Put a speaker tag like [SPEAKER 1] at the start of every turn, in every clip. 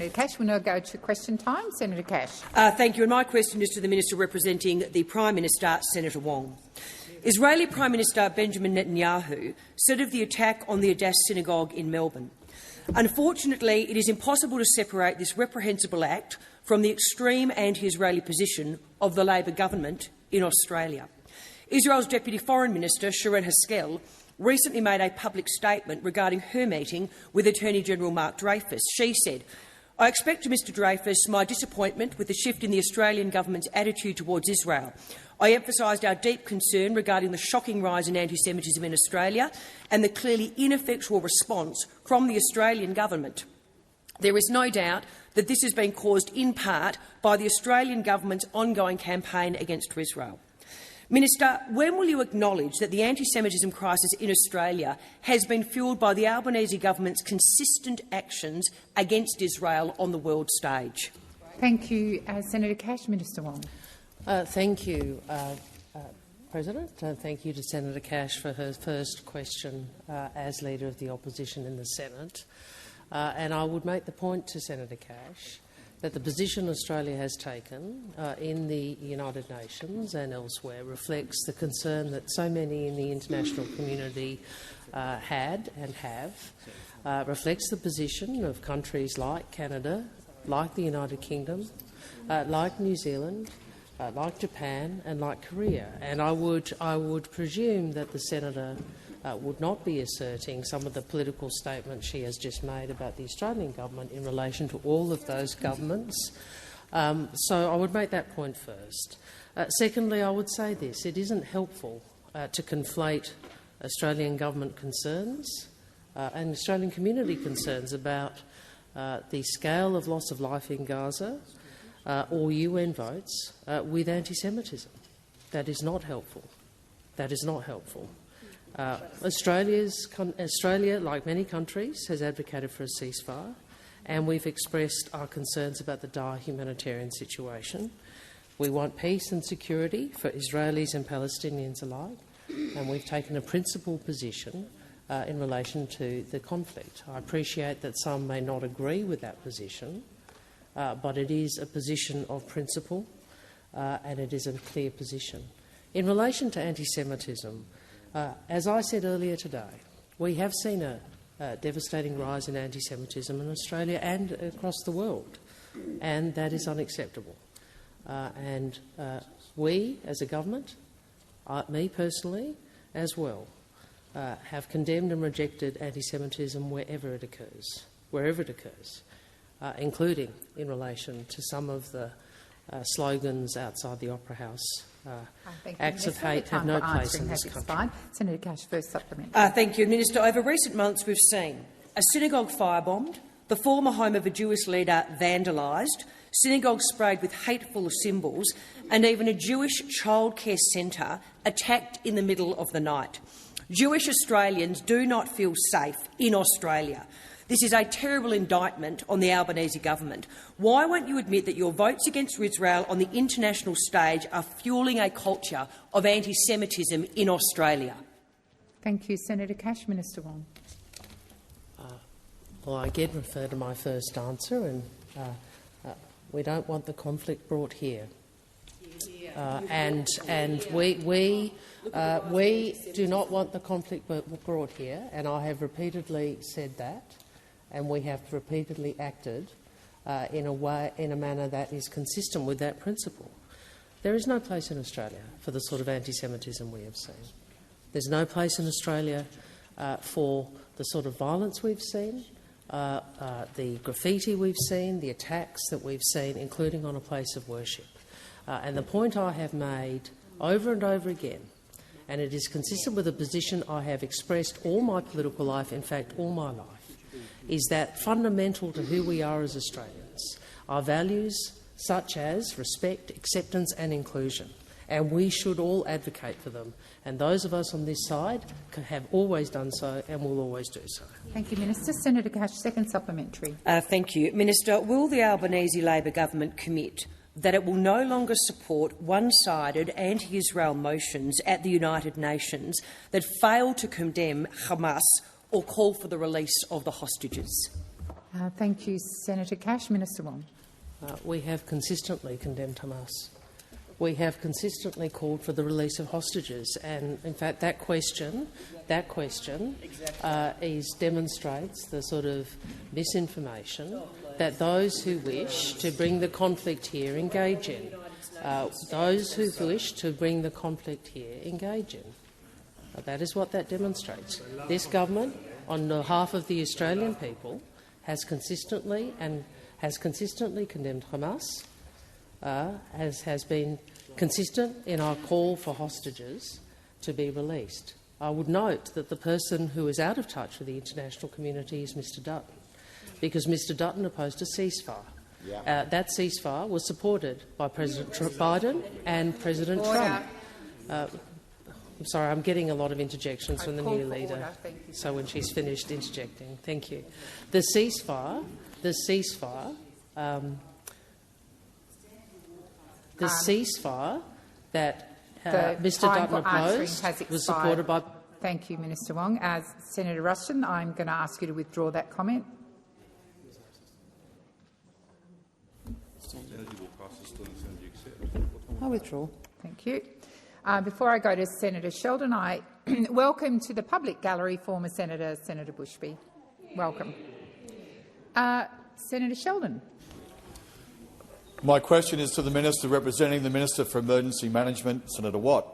[SPEAKER 1] Senator Cash. We'll now go to question time. Senator Cash.
[SPEAKER 2] Thank you. And my question is to the Minister representing the Prime Minister, Senator Wong. Israeli Prime Minister Benjamin Netanyahu said of the attack on the Adass Synagogue in Melbourne, "Unfortunately, it is impossible to separate this reprehensible act from the extreme anti-Israeli position of the Labor government in Australia." Israel's Deputy Foreign Minister, Sharon Haskell, recently made a public statement regarding her meeting with Attorney-General Mark Dreyfus. She said, "I expect to Mr Dreyfus my disappointment with the shift in the Australian government's attitude towards Israel. I emphasised our deep concern regarding the shocking rise in anti-Semitism in Australia and the clearly ineffectual response from the Australian government. There is no doubt that this has been caused in part by the Australian government's ongoing campaign against Israel." Minister, when will you acknowledge that the anti-Semitism crisis in Australia has been fuelled by the Albanese government's consistent actions against Israel on the world stage?
[SPEAKER 1] Thank you, Senator Cash. Minister Wong.
[SPEAKER 3] Thank you, President. Thank you to Senator Cash for her first question as Leader of the Opposition in the Senate. And I would make the point to Senator Cash that the position Australia has taken in the United Nations and elsewhere reflects the concern that so many in the international community had and have, reflects the position of countries like Canada, like the United Kingdom, like New Zealand, like Japan and like Korea. And I would presume that the Senator would not be asserting some of the political statements she has just made about the Australian government in relation to all of those governments. So I would make that point first. Secondly, I would say this. It isn't helpful to conflate Australian government concerns and Australian community concerns about the scale of loss of life in Gaza or UN votes with anti-Semitism. That is not helpful. That is not helpful. Australia, like many countries, has advocated for a ceasefire, and we've expressed our concerns about the dire humanitarian situation. We want peace and security for Israelis and Palestinians alike, and we've taken a principled position in relation to the conflict. I appreciate that some may not agree with that position, but it is a position of principle and it is a clear position. In relation to anti-Semitism, as I said earlier today, we have seen a devastating rise in anti-Semitism in Australia and across the world, and that is unacceptable. We, as a government, me personally as well, have condemned and rejected anti-Semitism wherever it occurs, including in relation to some of the slogans outside the Opera House. Acts of hate have no place in this country.
[SPEAKER 1] Senator Cash, first supplement.
[SPEAKER 2] Thank you, Minister. Over recent months we've seen a synagogue firebombed, the former home of a Jewish leader vandalised, synagogues sprayed with hateful symbols, and even a Jewish childcare centre attacked in the middle of the night. Jewish Australians do not feel safe in Australia. This is a terrible indictment on the Albanese government. Why won't you admit that your votes against Israel on the international stage are fuelling a culture of anti-Semitism in Australia?
[SPEAKER 1] Thank you, Senator Cash. Minister Wong.
[SPEAKER 3] Well, I again refer to my first answer, and we don't want the conflict brought here. We do not want the conflict brought here, and I have repeatedly said that, and we have repeatedly acted in a manner that is consistent with that principle. There is no place in Australia for the sort of anti-Semitism we have seen. There's no place in Australia for the sort of violence we've seen, the graffiti we've seen, the attacks that we've seen, including on a place of worship. And the point I have made over and over again, and it is consistent with a position I have expressed all my political life, in fact all my life, is that fundamental to who we are as Australians are values such as respect, acceptance and inclusion, and we should all advocate for them. And those of us on this side have always done so and will always do so.
[SPEAKER 1] Thank you, Minister. Senator Cash, second supplementary.
[SPEAKER 2] Thank you. Minister, will the Albanese Labor government commit that it will no longer support one-sided anti-Israel motions at the United Nations that fail to condemn Hamas or call for the release of the hostages?
[SPEAKER 1] Thank you, Senator Cash. Minister Wong.
[SPEAKER 3] We have consistently condemned Hamas. We have consistently called for the release of hostages, and in fact, that question demonstrates the sort of misinformation that those who wish to bring the conflict here engage in. Those who wish to bring the conflict here engage in. That is what that demonstrates. This government, on behalf of the Australian people, has consistently condemned Hamas, has been consistent in our call for hostages to be released. I would note that the person who is out of touch with the international community is Mr Dutton, because Mr Dutton opposed a ceasefire. That ceasefire was supported by President Biden and President Trump. I'm sorry, I'm getting a lot of interjections from the new leader, so when she's finished interjecting. Thank you. The ceasefire that Mr Dutton opposed was supported by...
[SPEAKER 1] Thank you, Minister Wong. As Senator Ruston, I'm going to ask you to withdraw that comment.
[SPEAKER 4] I withdraw.
[SPEAKER 1] Thank you. Before I go to Senator Sheldon, I welcome to the public gallery former Senator Bushby. Welcome. Senator Sheldon.
[SPEAKER 5] My question is to the Minister representing the Minister for Emergency Management, Senator Watt.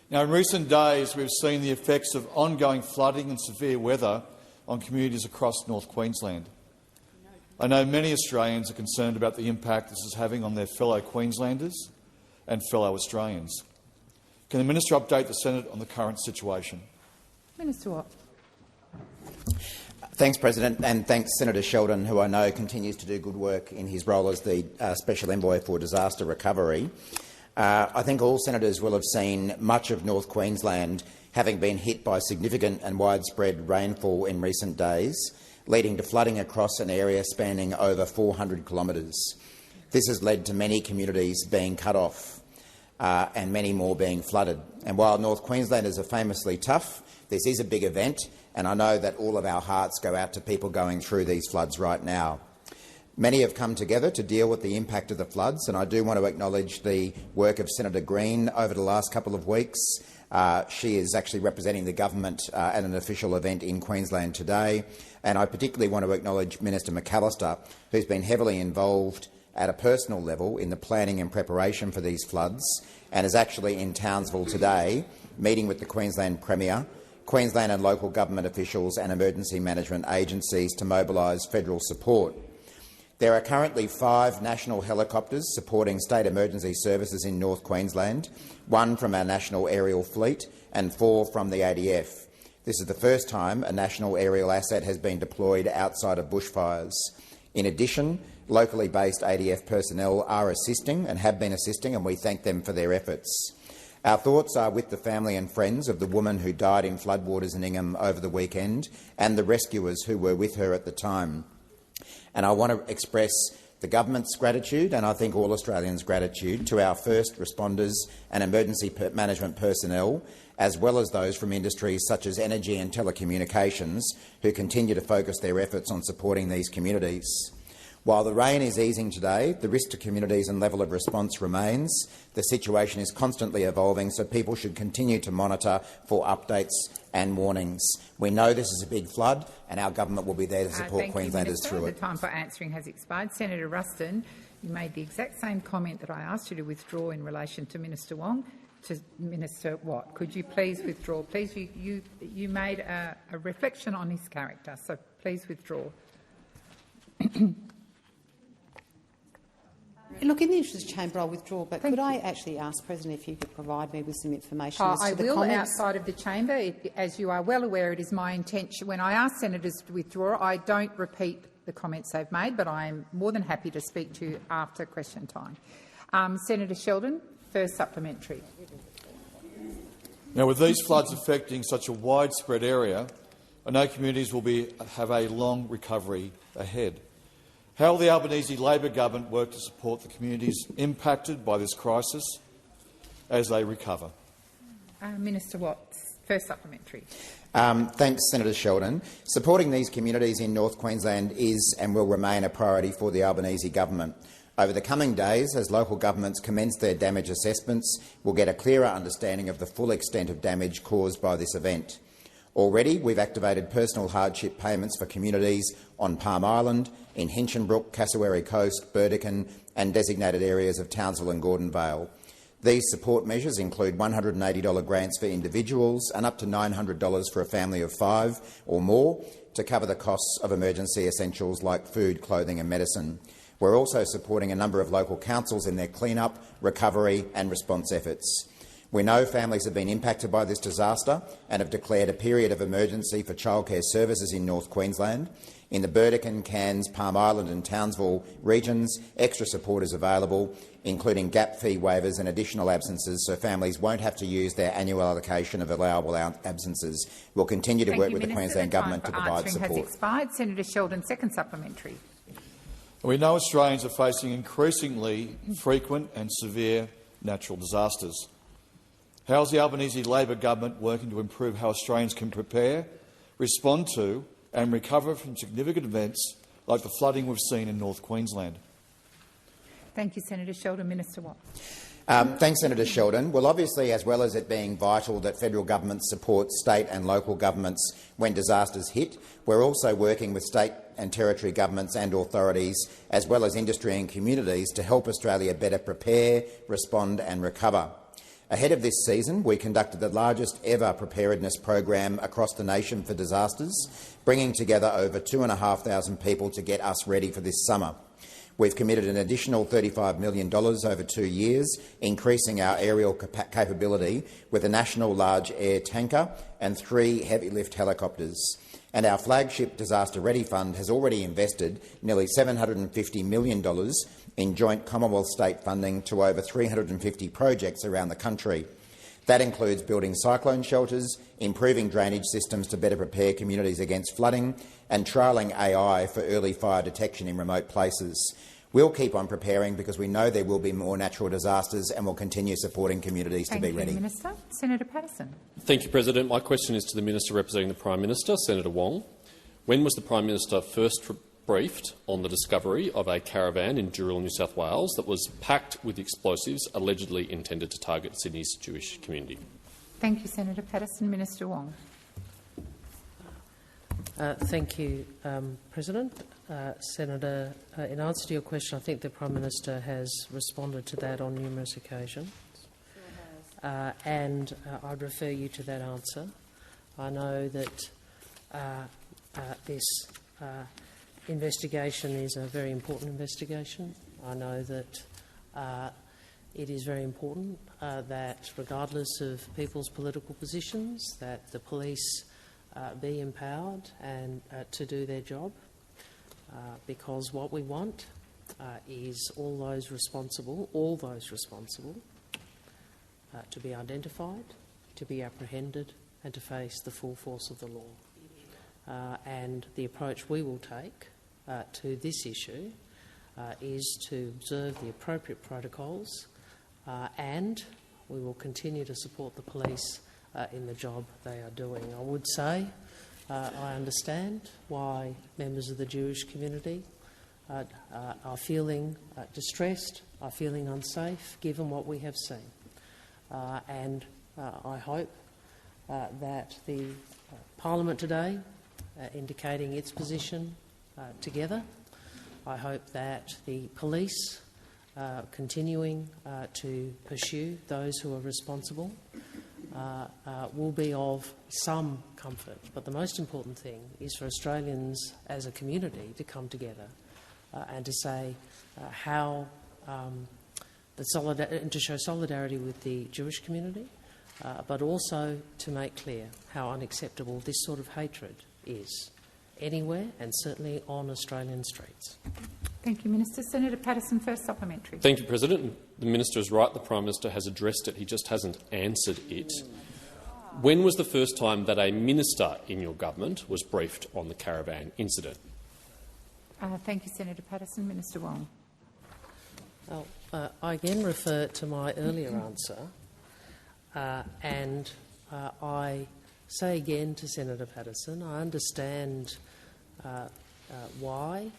[SPEAKER 5] Now, in recent days, we've seen the effects of ongoing flooding and severe weather on communities across North Queensland. I know many Australians are concerned about the impact this is having on their fellow Queenslanders and fellow Australians. Can the Minister update the Senate on the current situation?
[SPEAKER 1] Minister Watt.
[SPEAKER 6] Thanks, President, and thanks Senator Sheldon, who I know continues to do good work in his role as the Special Envoy for Disaster Recovery. I think all senators will have seen much of North Queensland having been hit by significant and widespread rainfall in recent days, leading to flooding across an area spanning over 400 kilometres. This has led to many communities being cut off and many more being flooded. And while North Queenslanders are famously tough, this is a big event, and I know that all of our hearts go out to people going through these floods right now. Many have come together to deal with the impact of the floods, and I do want to acknowledge the work of Senator Green over the last couple of weeks. She is actually representing the government at an official event in Queensland today. And I particularly want to acknowledge Minister McAllister, who's been heavily involved at a personal level in the planning and preparation for these floods, and is actually in Townsville today, meeting with the Queensland Premier, Queensland and local government officials and emergency management agencies to mobilise federal support. There are currently 5 national helicopters supporting state emergency services in North Queensland, 1 from our national aerial fleet and 4 from the ADF. This is the first time a national aerial asset has been deployed outside of bushfires. In addition, locally based ADF personnel are assisting and have been assisting, and we thank them for their efforts. Our thoughts are with the family and friends of the woman who died in floodwaters in Ingham over the weekend and the rescuers who were with her at the time. And I want to express the government's gratitude, and I think all Australians' gratitude, to our first responders and emergency management personnel, as well as those from industries such as energy and telecommunications, who continue to focus their efforts on supporting these communities. While the rain is easing today, the risk to communities and level of response remains. The situation is constantly evolving, so people should continue to monitor for updates and warnings. We know this is a big flood, and our government will be there to support Queenslanders through it.
[SPEAKER 1] The time for answering has expired. Senator Ruston, you made the exact same comment that I asked you to withdraw in relation to Minister Wong. To Minister Watt, could you please withdraw? Please, you made a reflection on his character, so please withdraw.
[SPEAKER 4] Look, in the interest of Chamber, I'll withdraw, but could I actually ask, President, if you could provide me with some information as to the comments?
[SPEAKER 1] I will, outside of the chamber. As you are well aware, it is my intention, when I ask senators to withdraw, I don't repeat the comments they've made, but I am more than happy to speak to you after question time. Senator Sheldon, first supplementary.
[SPEAKER 5] Now, with these floods affecting such a widespread area, I know communities will have a long recovery ahead. How will the Albanese Labor government work to support the communities impacted by this crisis as they recover?
[SPEAKER 1] Minister Watts, first supplementary.
[SPEAKER 6] Thanks, Senator Sheldon. Supporting these communities in North Queensland is and will remain a priority for the Albanese government. Over the coming days, as local governments commence their damage assessments, we'll get a clearer understanding of the full extent of damage caused by this event. Already, we've activated personal hardship payments for communities on Palm Island, in Hinchinbrook, Cassowary Coast, Burdekin and designated areas of Townsville and Gordon Vale. These support measures include $180 grants for individuals and up to $900 for a family of 5 or more to cover the costs of emergency essentials like food, clothing and medicine. We're also supporting a number of local councils in their clean-up, recovery and response efforts. We know families have been impacted by this disaster and have declared a period of emergency for childcare services in North Queensland. In the Burdekin, Cairns, Palm Island and Townsville regions, extra support is available, including gap fee waivers and additional absences, so families won't have to use their annual allocation of allowable absences. We'll continue to work with the Queensland Government to provide support.
[SPEAKER 1] Has expired. Senator Sheldon, second supplementary.
[SPEAKER 5] We know Australians are facing increasingly frequent and severe natural disasters. How is the Albanese Labor government working to improve how Australians can prepare, respond to and recover from significant events like the flooding we've seen in North Queensland?
[SPEAKER 1] Thank you, Senator Sheldon. Minister Watt.
[SPEAKER 6] Thanks, Senator Sheldon. Well, obviously, as well as it being vital that federal government supports state and local governments when disasters hit, we're also working with state and territory governments and authorities, as well as industry and communities, to help Australia better prepare, respond and recover. Ahead of this season, we conducted the largest ever preparedness program across the nation for disasters, bringing together over 2,500 people to get us ready for this summer. We've committed an additional $35 million over 2 years, increasing our aerial capability with a national large air tanker and 3 heavy-lift helicopters. And our flagship Disaster Ready Fund has already invested nearly $750 million in joint Commonwealth state funding to over 350 projects around the country. That includes building cyclone shelters, improving drainage systems to better prepare communities against flooding and trialling AI for early fire detection in remote places. We'll keep on preparing because we know there will be more natural disasters and will continue supporting communities to be ready.
[SPEAKER 1] Thank you, Minister. Senator Patterson.
[SPEAKER 7] Thank you, President. My question is to the Minister representing the Prime Minister, Senator Wong. When was the Prime Minister first briefed on the discovery of a caravan in Dural, New South Wales that was packed with explosives allegedly intended to target Sydney's Jewish community?
[SPEAKER 1] Thank you, Senator Patterson. Minister Wong.
[SPEAKER 3] Thank you, President. Senator, in answer to your question, I think the Prime Minister has responded to that on numerous occasions, and I'd refer you to that answer. I know that this investigation is a very important investigation. I know that it is very important that, regardless of people's political positions, that the police be empowered and to do their job, because what we want is all those responsible to be identified, to be apprehended and to face the full force of the law. And the approach we will take to this issue is to observe the appropriate protocols, and we will continue to support the police in the job they are doing. I would say I understand why members of the Jewish community are feeling distressed, are feeling unsafe, given what we have seen. And I hope that the Parliament today, indicating its position together, I hope that the police continuing to pursue those who are responsible will be of some comfort. But the most important thing is for Australians as a community to come together and to say how and to show solidarity with the Jewish community, but also to make clear how unacceptable this sort of hatred is anywhere and certainly on Australian streets.
[SPEAKER 1] Thank you, Minister. Senator Patterson, first supplementary.
[SPEAKER 7] Thank you, President. The Minister is right. The Prime Minister has addressed it. He just hasn't answered it. When was the first time that a minister in your government was briefed on the caravan incident?
[SPEAKER 1] Thank you, Senator Patterson. Minister Wong.
[SPEAKER 3] Well, I again refer to my earlier answer, and I say again to Senator Patterson, I understand why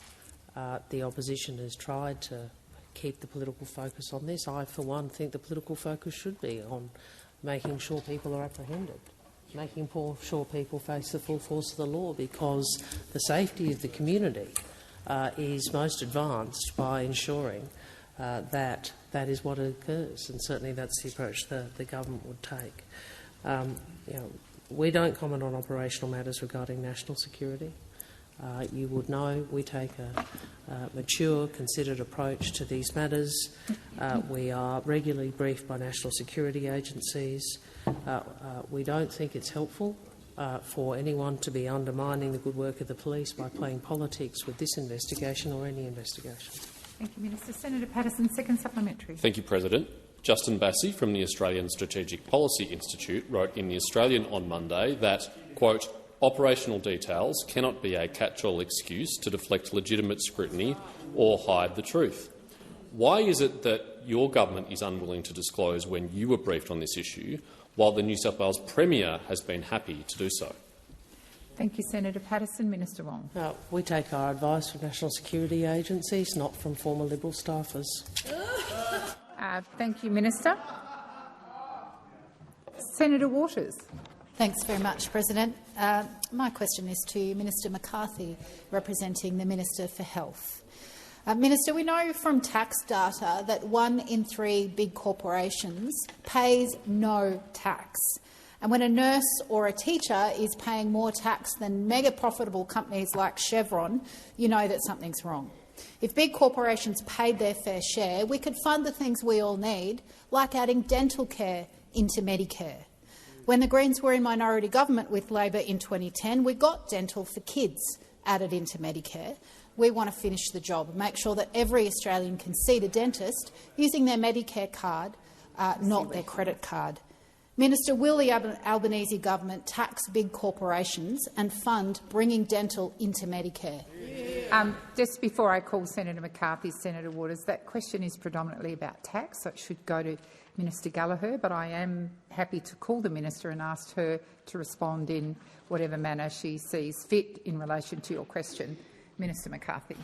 [SPEAKER 3] the opposition has tried to keep the political focus on this. I, for one, think the political focus should be on making sure people are apprehended, making sure people face the full force of the law, because the safety of the community is most advanced by ensuring that that is what occurs, and certainly that's the approach the government would take. We don't comment on operational matters regarding national security. You would know we take a mature, considered approach to these matters. We are regularly briefed by national security agencies. We don't think it's helpful for anyone to be undermining the good work of the police by playing politics with this investigation or any investigation.
[SPEAKER 1] Thank you, Minister. Senator Patterson, second supplementary.
[SPEAKER 7] Thank you, President. Justin Bassey from the Australian Strategic Policy Institute wrote in The Australian on Monday that, quote, operational details cannot be a catch-all excuse to deflect legitimate scrutiny or hide the truth. Why is it that your government is unwilling to disclose when you were briefed on this issue, while the New South Wales Premier has been happy to do so?
[SPEAKER 1] Thank you, Senator Patterson. Minister Wong.
[SPEAKER 3] We take our advice from national security agencies, not from former Liberal staffers.
[SPEAKER 1] Thank you, Minister. Senator Waters.
[SPEAKER 8] Thanks very much, President. My question is to Minister McCarthy, representing the Minister for Health. Minister, we know from tax data that 1 in 3 big corporations pays no tax. And when a nurse or a teacher is paying more tax than mega-profitable companies like Chevron, you know that something's wrong. If big corporations paid their fair share, we could fund the things we all need, like adding dental care into Medicare. When the Greens were in minority government with Labor in 2010, we got dental for kids added into Medicare. We want to finish the job and make sure that every Australian can see the dentist using their Medicare card, not their credit card. Minister, will the Albanese government tax big corporations and fund bringing dental into Medicare?
[SPEAKER 1] Just before I call Senator McCarthy, Senator Waters, that question is predominantly about tax, so it should go to Minister Gallagher, but I am happy to call the Minister and ask her to respond in whatever manner she sees fit in relation to your question. Minister McCarthy.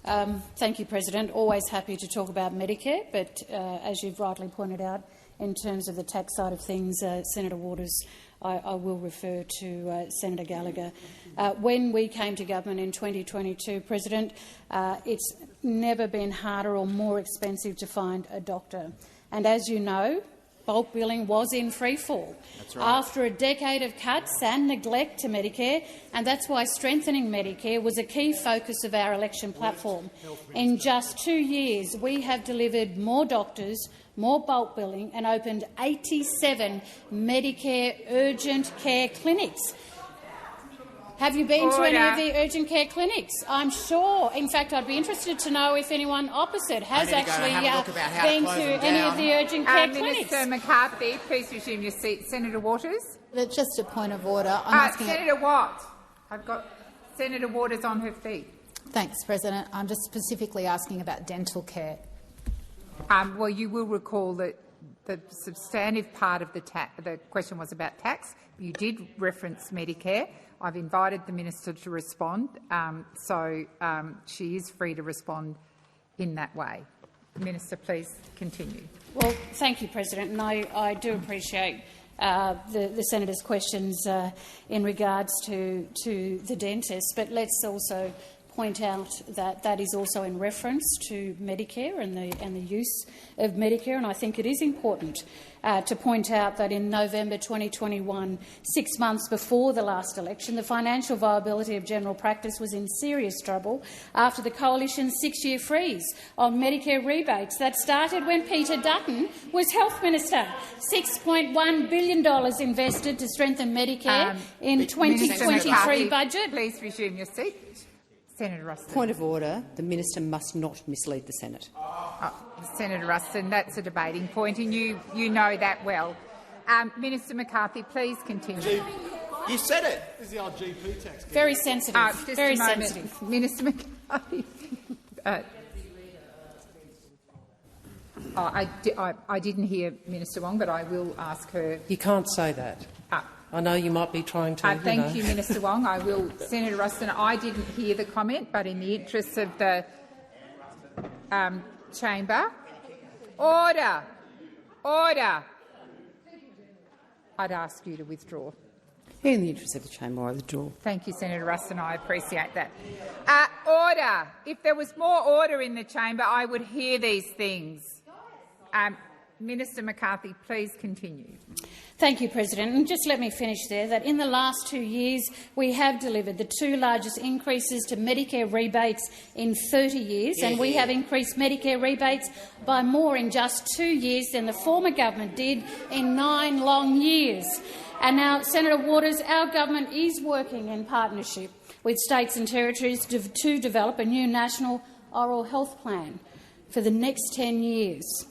[SPEAKER 9] Thank you, President. Always happy to talk about Medicare, but as you've rightly pointed out, in terms of the tax side of things, Senator Waters, I will refer to Senator Gallagher. When we came to government in 2022, President, it's never been harder or more expensive to find a doctor. And as you know, bulk billing was in freefall after a decade of cuts and neglect to Medicare, and that's why strengthening Medicare was a key focus of our election platform. In just 2 years, we have delivered more doctors, more bulk billing and opened 87 Medicare urgent care clinics. Have you been to any of the urgent care clinics? I'm sure. In fact, I'd be interested to know if anyone opposite has actually been to any of the urgent care clinics.
[SPEAKER 1] Minister McCarthy, please resume your seat. Senator Waters.
[SPEAKER 8] Just a point of order. I'm asking
[SPEAKER 1] Senator Watt. I've got Senator Waters on her feet.
[SPEAKER 8] Thanks, President. I'm just specifically asking about dental care.
[SPEAKER 1] Well, you will recall that the substantive part of the question was about tax. You did reference Medicare. I've invited the minister to respond, so she is free to respond in that way. Minister, please continue.
[SPEAKER 9] Well, thank you, President, and I do appreciate the senator's questions in regards to the dentist, but let's also point out that that is also in reference to Medicare and the use of Medicare, and I think it is important to point out that in November 2021, 6 months before the last election, the financial viability of general practice was in serious trouble after the Coalition's 6-year freeze on Medicare rebates that started when Peter Dutton was Health Minister. $6.1 billion invested to strengthen Medicare in 2023 budget.
[SPEAKER 1] Please resume your seat. Senator Ruston.
[SPEAKER 4] Point of order. The minister must not mislead the Senate.
[SPEAKER 1] Senator Ruston, that's a debating point, and you know that well. Minister McCarthy, please continue.
[SPEAKER 10] You said it.
[SPEAKER 2] This is the old GP tax. Very sensitive. Very sensitive.
[SPEAKER 1] Minister McCarthy. I didn't hear Minister Wong, but I will ask her.
[SPEAKER 3] You can't say that. I know you might be trying to.
[SPEAKER 1] Thank you, Minister Wong. I will, Senator Ruston. I didn't hear the comment, but in the interests of the chamber, order. I'd ask you to withdraw.
[SPEAKER 4] In the interest of the chamber, I withdraw.
[SPEAKER 1] Thank you, Senator Ruston. I appreciate that. Order. If there was more order in the chamber, I would hear these things. Minister McCarthy, please continue.
[SPEAKER 9] Thank you, President. And just let me finish there, that in the last 2 years we have delivered the 2 largest increases to Medicare rebates in 30 years, and we have increased Medicare rebates by more in just 2 years than the former government did in 9 long years. And now, Senator Waters, our government is working in partnership with states and territories to develop a new national oral health plan for the next 10 years.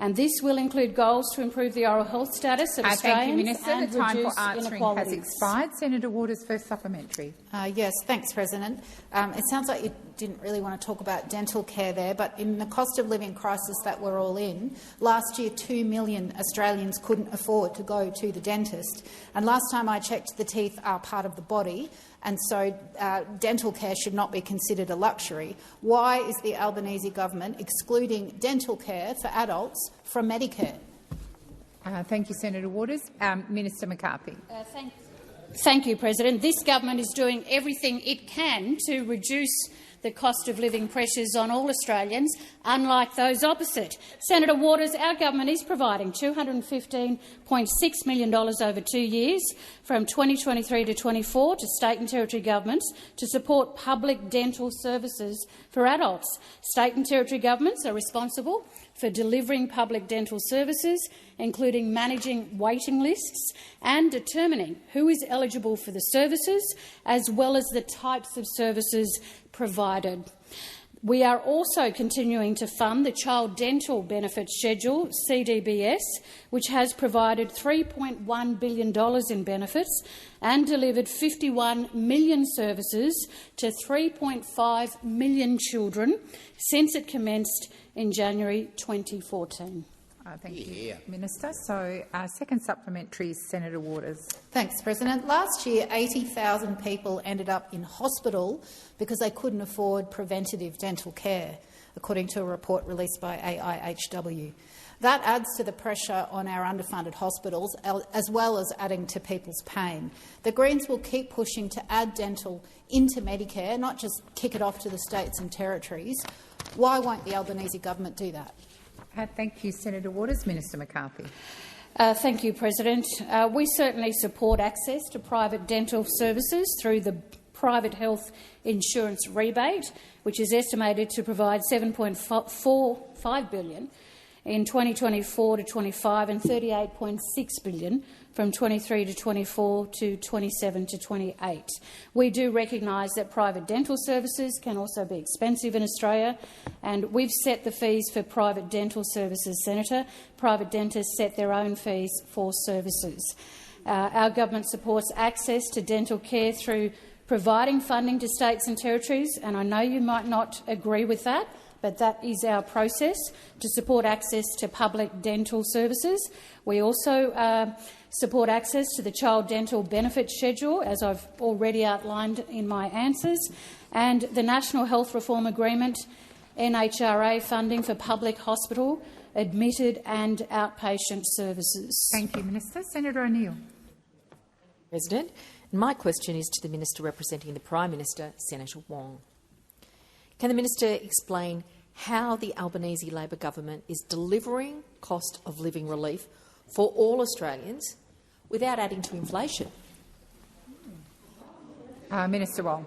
[SPEAKER 9] And this will include goals to improve the oral health status of Australians.
[SPEAKER 1] Thank you, Minister.
[SPEAKER 9] And
[SPEAKER 1] the time
[SPEAKER 9] reduce
[SPEAKER 1] for answering
[SPEAKER 9] inequalities.
[SPEAKER 1] has expired. Senator Waters, first supplementary.
[SPEAKER 8] Yes, thanks, President. It sounds like you didn't really want to talk about dental care there, but in the cost of living crisis that we're all in, last year 2 million Australians couldn't afford to go to the dentist. And last time I checked, the teeth are part of the body, and so dental care should not be considered a luxury. Why is the Albanese government excluding dental care for adults from Medicare?
[SPEAKER 1] Thank you, Senator Waters. Minister McCarthy.
[SPEAKER 9] Thank you, President. This government is doing everything it can to reduce the cost of living pressures on all Australians, unlike those opposite. Senator Waters, our government is providing $215.6 million over 2 years, from 2023 to 24, to state and territory governments to support public dental services for adults. State and territory governments are responsible for delivering public dental services, including managing waiting lists and determining who is eligible for the services, as well as the types of services provided. We are also continuing to fund the Child Dental Benefit Schedule, CDBS, which has provided $3.1 billion in benefits and delivered 51 million services to 3.5 million children since it commenced in January 2014.
[SPEAKER 1] Thank you, Minister. So, second supplementary, Senator Waters.
[SPEAKER 8] Thanks, President. Last year, 80,000 people ended up in hospital because they couldn't afford preventative dental care, according to a report released by AIHW. That adds to the pressure on our underfunded hospitals, as well as adding to people's pain. The Greens will keep pushing to add dental into Medicare, not just kick it off to the states and territories. Why won't the Albanese government do that?
[SPEAKER 1] Thank you, Senator Waters. Minister McCarthy.
[SPEAKER 9] Thank you, President. We certainly support access to private dental services through the private health insurance rebate, which is estimated to provide $7.45 billion in 2024 to 25 and $38.6 billion from 23 to 24 to 27 to 28. We do recognise that private dental services can also be expensive in Australia, and we've set the fees for private dental services, Senator. Private dentists set their own fees for services. Our government supports access to dental care through providing funding to states and territories, and I know you might not agree with that, but that is our process to support access to public dental services. We also support access to the Child Dental Benefit Schedule, as I've already outlined in my answers, and the National Health Reform Agreement, NHRA funding for public hospital, admitted and outpatient services.
[SPEAKER 1] Thank you, Minister. Senator O'Neill.
[SPEAKER 10] President, my question is to the Minister representing the Prime Minister, Senator Wong. Can the Minister explain how the Albanese Labor government is delivering cost of living relief for all Australians without adding to inflation?
[SPEAKER 1] Minister Wong.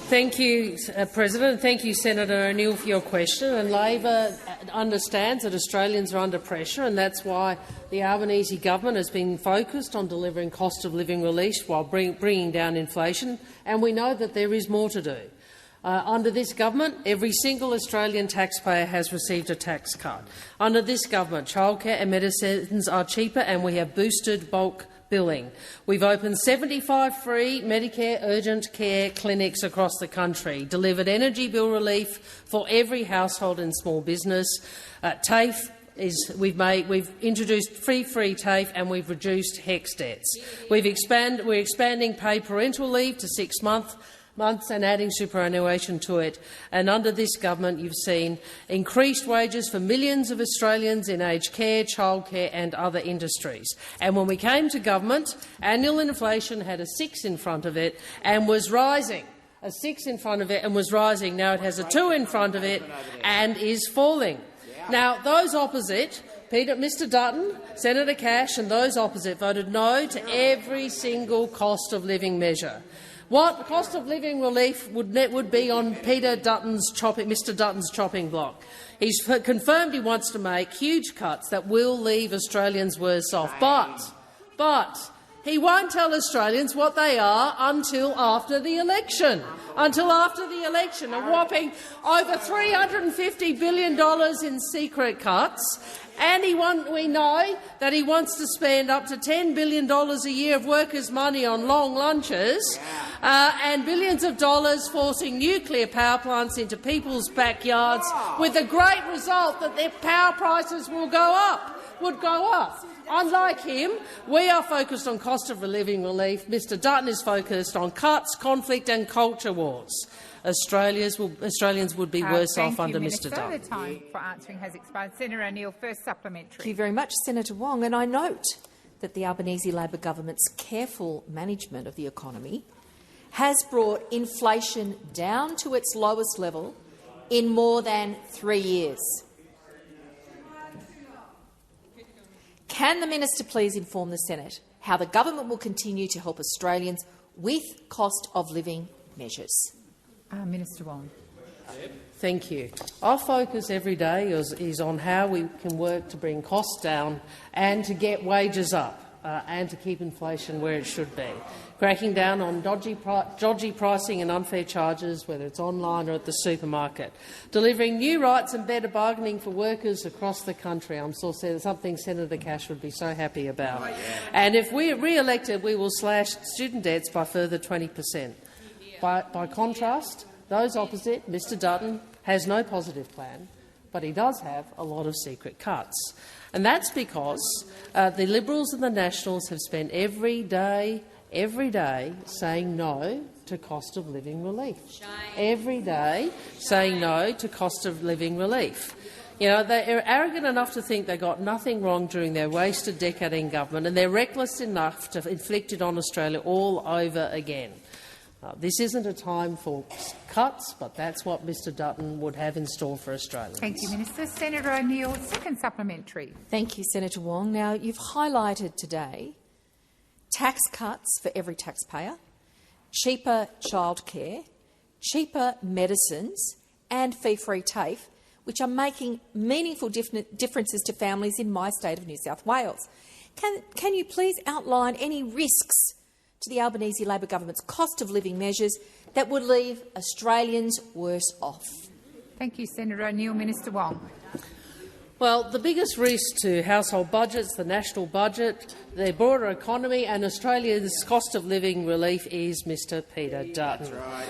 [SPEAKER 3] Thank you, President. Thank you, Senator O'Neill, for your question. And Labor understands that Australians are under pressure, and that's why the Albanese government has been focused on delivering cost of living relief while bringing down inflation. And we know that there is more to do. Under this government, every single Australian taxpayer has received a tax cut. Under this government, childcare and medicines are cheaper, and we have boosted bulk billing. We've opened 75 free Medicare urgent care clinics across the country, delivered energy bill relief for every household and small business, TAFE is we've introduced free TAFE and we've reduced HECS debts. We're expanding paid parental leave to 6 months and adding superannuation to it. And under this government, you've seen increased wages for millions of Australians in aged care, childcare and other industries. And when we came to government, annual inflation had a 6 in front of it and was rising. A 6 in front of it and was rising. Now it has a 2 in front of it and is falling. Now, those opposite, Mr Dutton, Senator Cash and those opposite voted no to every single cost of living measure. What cost of living relief would be on Mr Dutton's chopping block? He's confirmed he wants to make huge cuts that will leave Australians worse off. But he won't tell Australians what they are until after the election. Until after the election, a whopping over $350 billion in secret cuts. And we know that he wants to spend up to $10 billion a year of workers' money on long lunches and billions of dollars forcing nuclear power plants into people's backyards, with the great result that their power prices would go up. Unlike him, we are focused on cost of living relief. Mr Dutton is focused on cuts, conflict and culture wars. Australians would be worse off under Mr Dutton.
[SPEAKER 1] The time for answering has expired. Senator O'Neill, first supplementary.
[SPEAKER 10] Thank you very much, Senator Wong. And I note that the Albanese Labor government's careful management of the economy has brought inflation down to its lowest level in more than 3 years. Can the minister please inform the Senate how the government will continue to help Australians with cost of living measures?
[SPEAKER 1] Minister Wong.
[SPEAKER 3] Thank you. Our focus every day is on how we can work to bring costs down and to get wages up and to keep inflation where it should be. Cracking down on dodgy pricing and unfair charges, whether it's online or at the supermarket. Delivering new rights and better bargaining for workers across the country. I'm sure something Senator Cash would be so happy about. And if we're re-elected, we will slash student debts by a further 20%. By contrast, those opposite, Mr Dutton, has no positive plan, but he does have a lot of secret cuts. And that's because the Liberals and the Nationals have spent every day saying no to cost of living relief. Every day saying no to cost of living relief. You know, they're arrogant enough to think they got nothing wrong during their wasted decade in government, and they're reckless enough to inflict it on Australia all over again. This isn't a time for cuts, but that's what Mr Dutton would have in store for Australians.
[SPEAKER 1] Thank you, Minister. Senator O'Neill, second supplementary.
[SPEAKER 10] Thank you, Senator Wong. Now, you've highlighted today tax cuts for every taxpayer, cheaper childcare, cheaper medicines and fee-free TAFE, which are making meaningful differences to families in my state of New South Wales. Can you please outline any risks to the Albanese Labor government's cost of living measures that would leave Australians worse off?
[SPEAKER 1] Thank you, Senator O'Neill. Minister Wong.
[SPEAKER 3] Well, the biggest risk to household budgets, the national budget, the broader economy and Australia's cost of living relief is Mr Peter Dutton.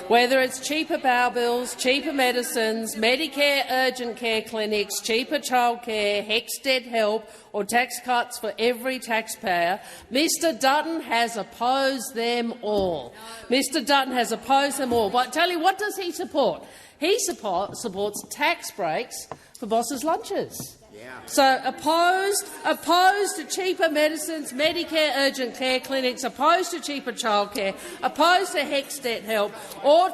[SPEAKER 3] Whether it's cheaper power bills, cheaper medicines, Medicare urgent care clinics, cheaper childcare, HECS debt help or tax cuts for every taxpayer, Mr Dutton has opposed them all. Mr Dutton has opposed them all. But tell you, what does he support? He supports tax breaks for bosses' lunches. So opposed to cheaper medicines, Medicare urgent care clinics, opposed to cheaper childcare, opposed to HECS debt help, or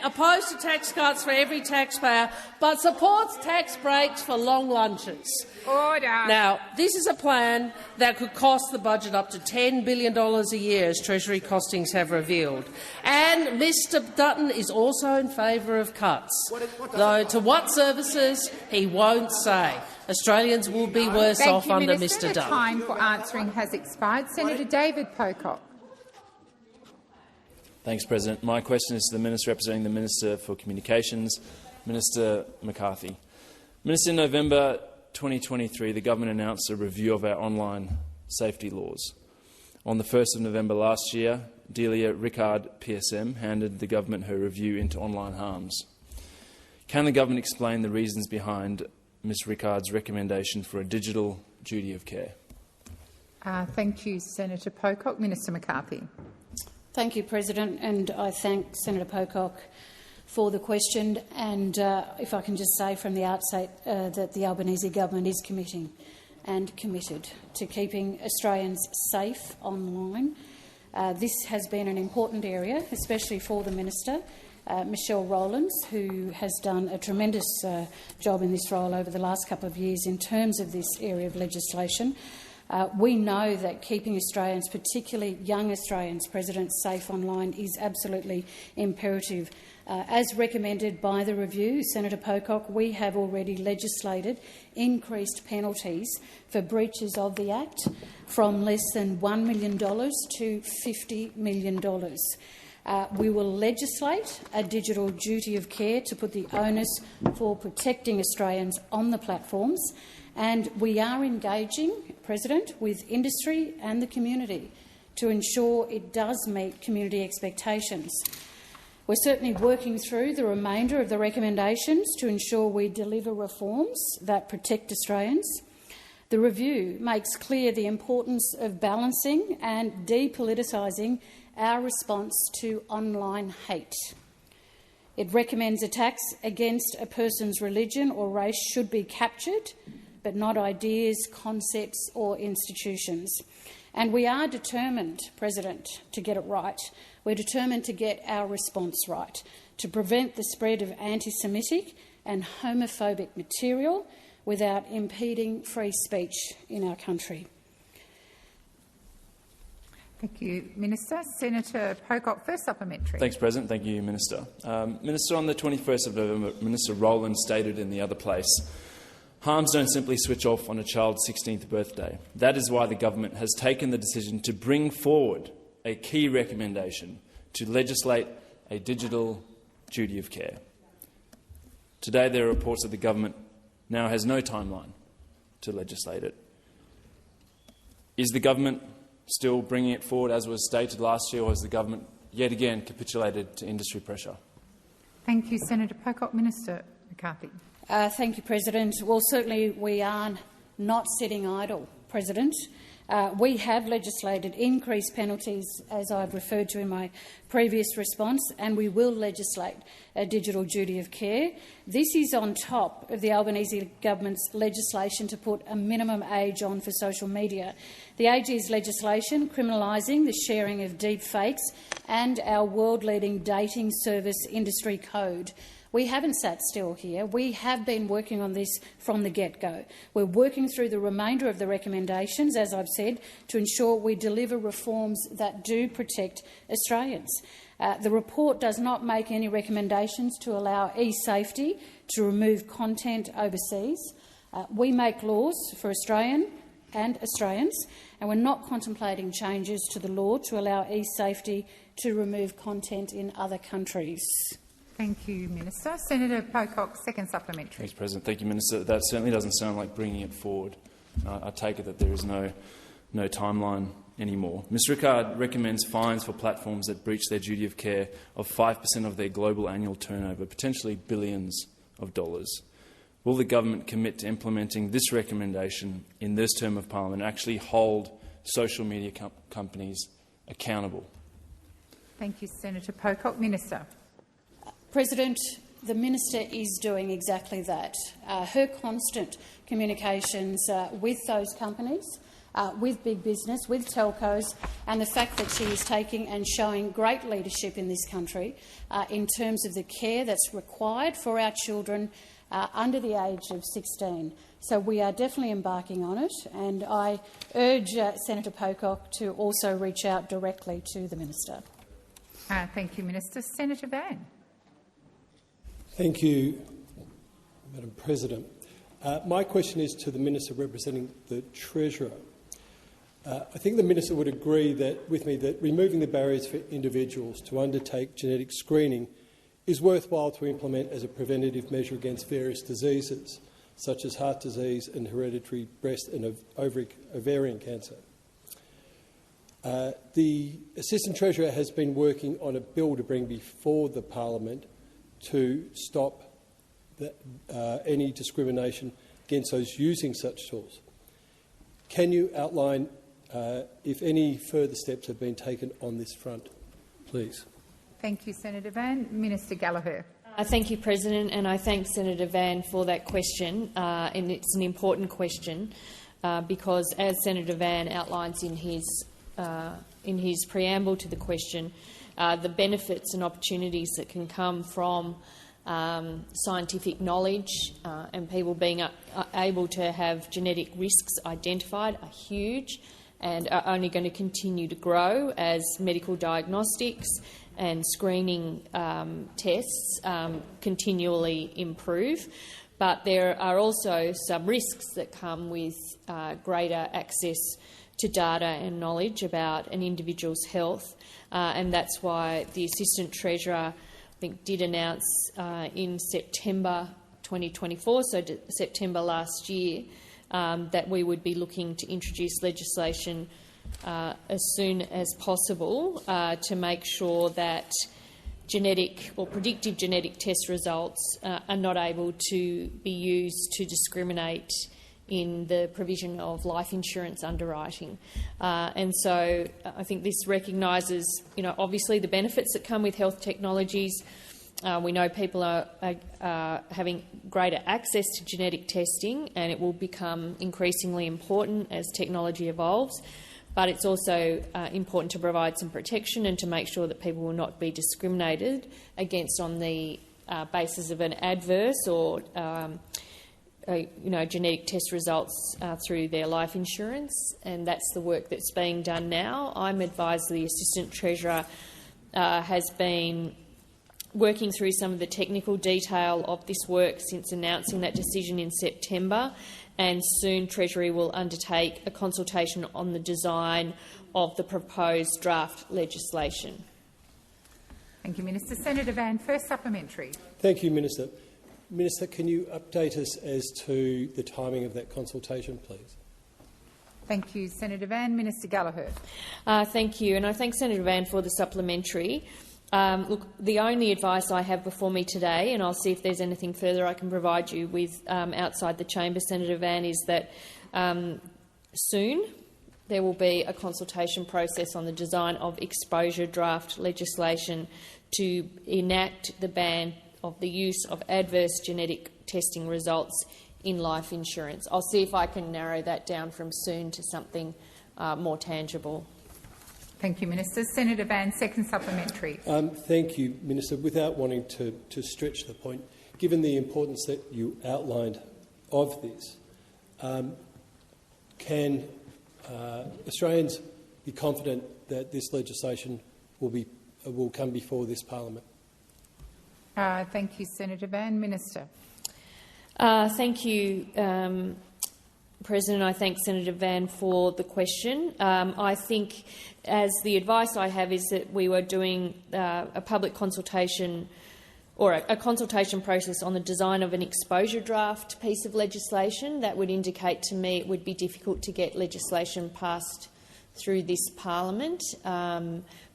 [SPEAKER 3] opposed to tax cuts for every taxpayer, but supports tax breaks for long lunches.
[SPEAKER 1] Order.
[SPEAKER 3] Now, this is a plan that could cost the budget up to $10 billion a year, as Treasury costings have revealed. And Mr Dutton is also in favour of cuts, though to what services he won't say. Australians will be worse off under Mr Dutton.
[SPEAKER 1] The time for answering has expired. Senator David Pocock.
[SPEAKER 11] Thanks, President. My question is to the Minister representing the Minister for Communications, Minister McCarthy. Minister, in November 2023, the government announced a review of our online safety laws. On the 1st of November last year, Delia Rickard PSM handed the government her review into online harms. Can the government explain the reasons behind Ms Rickard's recommendation for a digital duty of care?
[SPEAKER 1] Thank you, Senator Pocock. Minister McCarthy.
[SPEAKER 9] Thank you, President, and I thank Senator Pocock for the question. And if I can just say from the outset that the Albanese government is committed to keeping Australians safe online. This has been an important area, especially for the Minister, Michelle Rowlands, who has done a tremendous job in this role over the last couple of years in terms of this area of legislation. We know that keeping Australians, particularly young Australians, President, safe online is absolutely imperative. As recommended by the review, Senator Pocock, we have already legislated increased penalties for breaches of the Act from less than $1 million to $50 million. We will legislate a digital duty of care to put the onus for protecting Australians on the platforms, and we are engaging, President, with industry and the community to ensure it does meet community expectations. We're certainly working through the remainder of the recommendations to ensure we deliver reforms that protect Australians. The review makes clear the importance of balancing and depoliticising our response to online hate. It recommends attacks against a person's religion or race should be captured, but not ideas, concepts or institutions. And we are determined, President, to get it right. We're determined to get our response right, to prevent the spread of anti-Semitic and homophobic material without impeding free speech in our country.
[SPEAKER 1] Thank you, Minister. Senator Pocock, first supplementary.
[SPEAKER 11] Thanks, President. Thank you, Minister. Minister, on the 21st of November, Minister Rowland stated in the other place, harms don't simply switch off on a child's 16th birthday. That is why the government has taken the decision to bring forward a key recommendation to legislate a digital duty of care. Today there are reports that the government now has no timeline to legislate it. Is the government still bringing it forward as was stated last year, or has the government yet again capitulated to industry pressure?
[SPEAKER 1] Thank you, Senator Pocock. Minister McCarthy.
[SPEAKER 9] Thank you, President. Well, certainly we are not sitting idle, President. We have legislated increased penalties, as I've referred to in my previous response, and we will legislate a digital duty of care. This is on top of the Albanese government's legislation to put a minimum age on for social media. The AG's legislation criminalising the sharing of deep fakes and our world-leading dating service industry code. We haven't sat still here. We have been working on this from the get-go. We're working through the remainder of the recommendations, as I've said, to ensure we deliver reforms that do protect Australians. The report does not make any recommendations to allow eSafety to remove content overseas. We make laws for Australians, and we're not contemplating changes to the law to allow eSafety to remove content in other countries.
[SPEAKER 1] Thank you, Minister. Senator Pocock, second supplementary.
[SPEAKER 11] Thanks, President. Thank you, Minister. That certainly doesn't sound like bringing it forward. I take it that there is no timeline anymore. Ms Rickard recommends fines for platforms that breach their duty of care of 5% of their global annual turnover, potentially billions of dollars. Will the government commit to implementing this recommendation in this term of parliament and actually hold social media companies accountable?
[SPEAKER 1] Thank you, Senator Pocock. Minister.
[SPEAKER 9] President, the Minister is doing exactly that. Her constant communications with those companies, with big business, with telcos, and the fact that she is taking and showing great leadership in this country in terms of the care that's required for our children under the age of 16. So we are definitely embarking on it, and I urge Senator Pocock to also reach out directly to the Minister.
[SPEAKER 1] Thank you, Minister. Senator Van.
[SPEAKER 12] Thank you, Madam President. My question is to the Minister representing the Treasurer. I think the Minister would agree with me that removing the barriers for individuals to undertake genetic screening is worthwhile to implement as a preventative measure against various diseases, such as heart disease and hereditary breast and ovarian cancer. The Assistant Treasurer has been working on a bill to bring before the Parliament to stop any discrimination against those using such tools. Can you outline if any further steps have been taken on this front, please?
[SPEAKER 1] Thank you, Senator Van. Minister Gallagher.
[SPEAKER 13] Thank you, President, and I thank Senator Van for that question. And it's an important question because, as Senator Van outlines in his preamble to the question, the benefits and opportunities that can come from scientific knowledge and people being able to have genetic risks identified are huge and are only going to continue to grow as medical diagnostics and screening tests continually improve. But there are also some risks that come with greater access to data and knowledge about an individual's health, and that's why the Assistant Treasurer, I think, did announce in September 2024, so September last year, that we would be looking to introduce legislation as soon as possible to make sure that genetic or predictive genetic test results are not able to be used to discriminate in the provision of life insurance underwriting. And so I think this recognises, obviously the benefits that come with health technologies. We know people are having greater access to genetic testing, and it will become increasingly important as technology evolves. But it's also important to provide some protection and to make sure that people will not be discriminated against on the basis of an adverse or genetic test results through their life insurance, and that's the work that's being done now. I'm advised the Assistant Treasurer has been working through some of the technical detail of this work since announcing that decision in September, and soon Treasury will undertake a consultation on the design of the proposed draft legislation.
[SPEAKER 1] Thank you, Minister. Senator Van, first supplementary.
[SPEAKER 12] Thank you, Minister. Minister, can you update us as to the timing of that consultation, please?
[SPEAKER 1] Thank you, Senator Van. Minister Gallagher.
[SPEAKER 13] Thank you, and I thank Senator Van for the supplementary. Look, the only advice I have before me today, and I'll see if there's anything further I can provide you with outside the chamber, Senator Van, is that soon there will be a consultation process on the design of exposure draft legislation to enact the ban of the use of adverse genetic testing results in life insurance. I'll see if I can narrow that down from soon to something more tangible.
[SPEAKER 1] Thank you, Minister. Senator Van, second supplementary.
[SPEAKER 12] Thank you, Minister. Without wanting to stretch the point, given the importance that you outlined of this, can Australians be confident that this legislation will come before this parliament?
[SPEAKER 1] Thank you, Senator Van. Minister.
[SPEAKER 13] Thank you, President. I thank Senator Van for the question. I think, as the advice I have is that we were doing a public consultation or a consultation process on the design of an exposure draft piece of legislation. That would indicate to me it would be difficult to get legislation passed through this parliament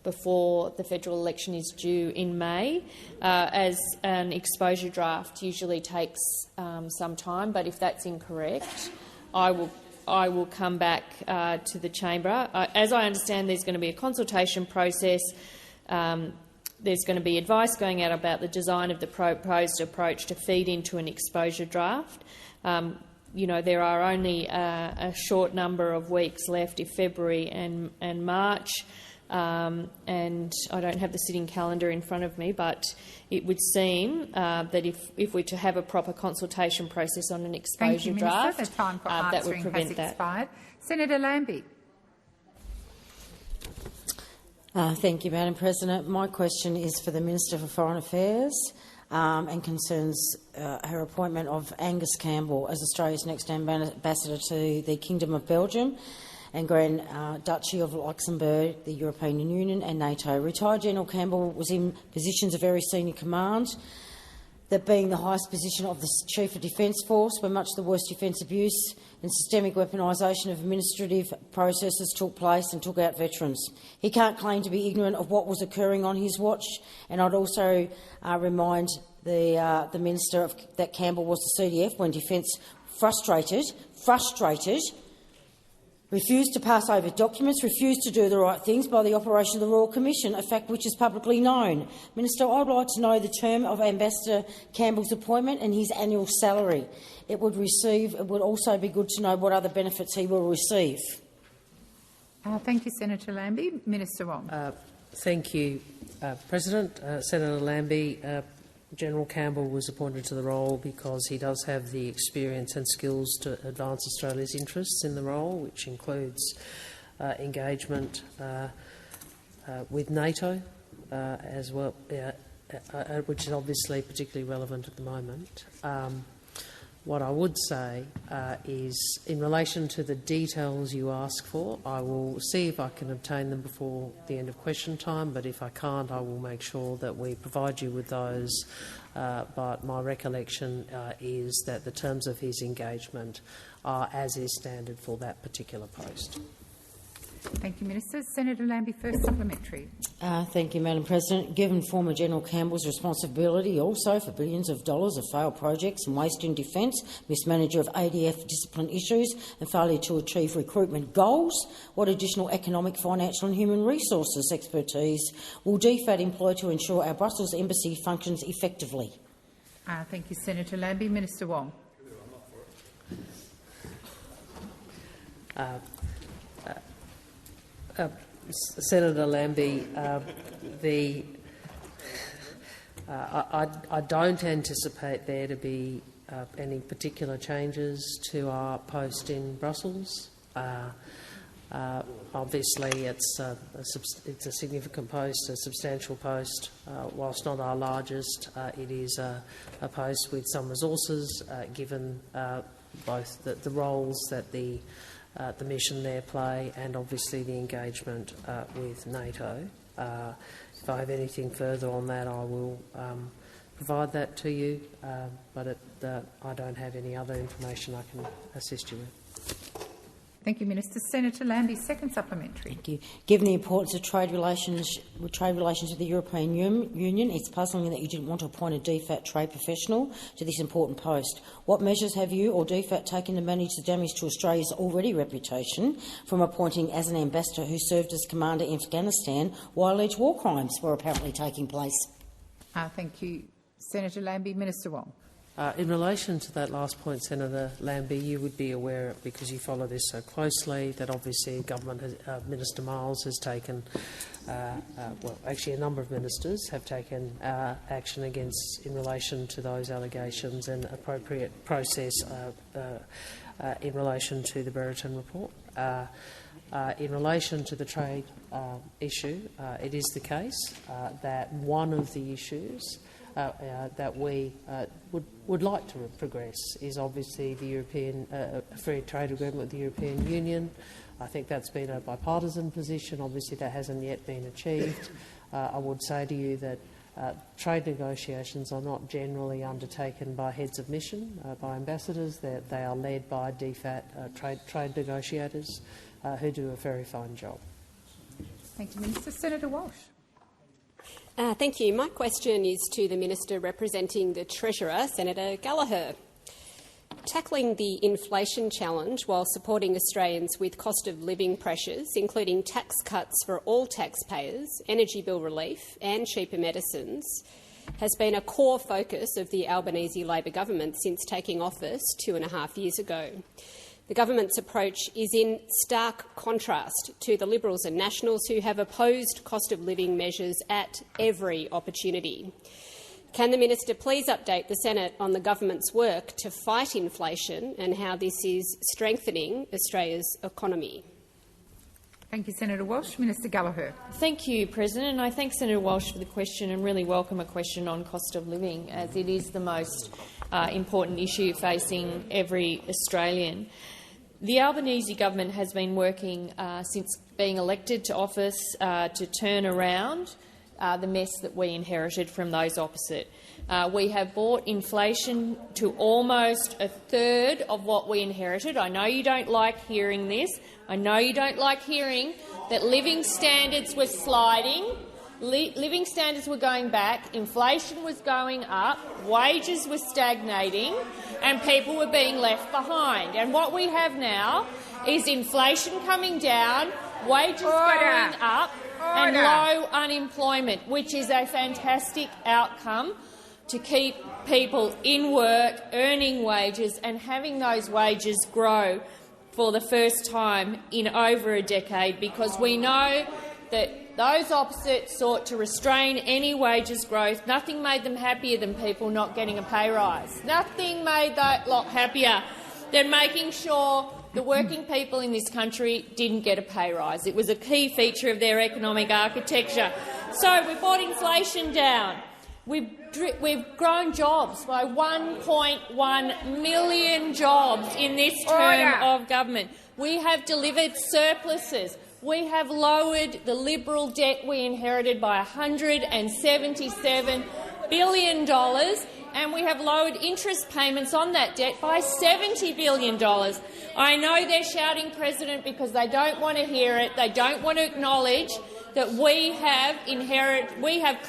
[SPEAKER 13] before the federal election is due in May, as an exposure draft usually takes some time. But if that's incorrect, I will come back to the chamber. As I understand, there's going to be a consultation process. There's going to be advice going out about the design of the proposed approach to feed into an exposure draft. There are only a short number of weeks left, if February and March, and I don't have the sitting calendar in front of me, but it would seem that if we're to have a proper consultation process on an exposure draft,
[SPEAKER 1] the time for
[SPEAKER 13] that would
[SPEAKER 1] answering
[SPEAKER 13] prevent
[SPEAKER 1] has
[SPEAKER 13] that.
[SPEAKER 1] expired. Senator Lambie.
[SPEAKER 14] Thank you, Madam President. My question is for the Minister for Foreign Affairs and concerns her appointment of Angus Campbell as Australia's next ambassador to the Kingdom of Belgium and Grand Duchy of Luxembourg, the European Union and NATO. Retired General Campbell was in positions of very senior command, that being the highest position of the Chief of Defence Force, where much of the worst defence abuse and systemic weaponisation of administrative processes took place and took out veterans. He can't claim to be ignorant of what was occurring on his watch, and I'd also remind the Minister that Campbell was the CDF when Defence frustrated, refused to pass over documents, refused to do the right things by the operation of the Royal Commission, a fact which is publicly known. Minister, I would like to know the term of Ambassador Campbell's appointment and his annual salary. It would also be good to know what other benefits he will receive.
[SPEAKER 1] Thank you, Senator Lambie. Minister Wong.
[SPEAKER 3] Thank you, President. Senator Lambie, General Campbell was appointed to the role because he does have the experience and skills to advance Australia's interests in the role, which includes engagement with NATO as well, which is obviously particularly relevant at the moment. What I would say is, in relation to the details you ask for, I will see if I can obtain them before the end of question time, but if I can't, I will make sure that we provide you with those. But my recollection is that the terms of his engagement are as is standard for that particular post.
[SPEAKER 1] Thank you, Minister. Senator Lambie, first supplementary.
[SPEAKER 14] Thank you, Madam President. Given former General Campbell's responsibility also for billions of dollars of failed projects and waste in defence, mismanager of ADF discipline issues and failure to achieve recruitment goals, what additional economic, financial and human resources expertise will DFAT employ to ensure our Brussels embassy functions effectively?
[SPEAKER 1] Thank you, Senator Lambie. Minister Wong.
[SPEAKER 3] Senator Lambie, I don't anticipate there to be any particular changes to our post in Brussels. Obviously, it's a significant post, a substantial post. Whilst not our largest, it is a post with some resources, given both the roles that the mission there play and obviously the engagement with NATO. If I have anything further on that, I will provide that to you, but I don't have any other information I can assist you with.
[SPEAKER 1] Thank you, Minister. Senator Lambie, second supplementary.
[SPEAKER 14] Thank you. Given the importance of trade relations with the European Union, it's puzzling that you didn't want to appoint a DFAT trade professional to this important post. What measures have you or DFAT taken to manage the damage to Australia's already reputation from appointing as an ambassador who served as commander in Afghanistan while alleged war crimes were apparently taking place?
[SPEAKER 1] Thank you, Senator Lambie. Minister Wong.
[SPEAKER 3] In relation to that last point, Senator Lambie, you would be aware, because you follow this so closely, that obviously Minister Miles has taken, well, actually a number of ministers have taken action in relation to those allegations and appropriate process in relation to the Brereton report. In relation to the trade issue, it is the case that one of the issues that we would like to progress is obviously the European free trade agreement with the European Union. I think that's been a bipartisan position. Obviously, that hasn't yet been achieved. I would say to you that trade negotiations are not generally undertaken by heads of mission, by ambassadors. They are led by DFAT trade negotiators who do a very fine job.
[SPEAKER 1] Thank you, Minister. Senator Walsh.
[SPEAKER 15] Thank you. My question is to the Minister representing the Treasurer, Senator Gallagher. Tackling the inflation challenge while supporting Australians with cost of living pressures, including tax cuts for all taxpayers, energy bill relief and cheaper medicines, has been a core focus of the Albanese Labor government since taking office 2.5 years ago. The government's approach is in stark contrast to the Liberals and Nationals, who have opposed cost of living measures at every opportunity. Can the Minister please update the Senate on the government's work to fight inflation and how this is strengthening Australia's economy?
[SPEAKER 1] Thank you, Senator Walsh. Minister Gallagher.
[SPEAKER 13] Thank you, President. And I thank Senator Walsh for the question and really welcome a question on cost of living, as it is the most important issue facing every Australian. The Albanese government has been working since being elected to office to turn around the mess that we inherited from those opposite. We have brought inflation to almost a third of what we inherited. I know you don't like hearing this. I know you don't like hearing that living standards were sliding. living standards were going back, inflation was going up, wages were stagnating, and people were being left behind. And what we have now is inflation coming down, wages going up, and low unemployment, which is a fantastic outcome to keep people in work, earning wages, and having those wages grow for the first time in over a decade, because we know that those opposites sought to restrain any wages growth. Nothing made them happier than people not getting a pay rise. Nothing made that lot happier than making sure the working people in this country didn't get a pay rise. It was a key feature of their economic architecture. So we brought inflation down. We've grown jobs by 1.1 million jobs in this term of government. We have delivered surpluses. We have lowered the Liberal debt we inherited by $177 billion, and we have lowered interest payments on that debt by $70 billion. I know they're shouting, President, because they don't want to hear it. They don't want to acknowledge that we have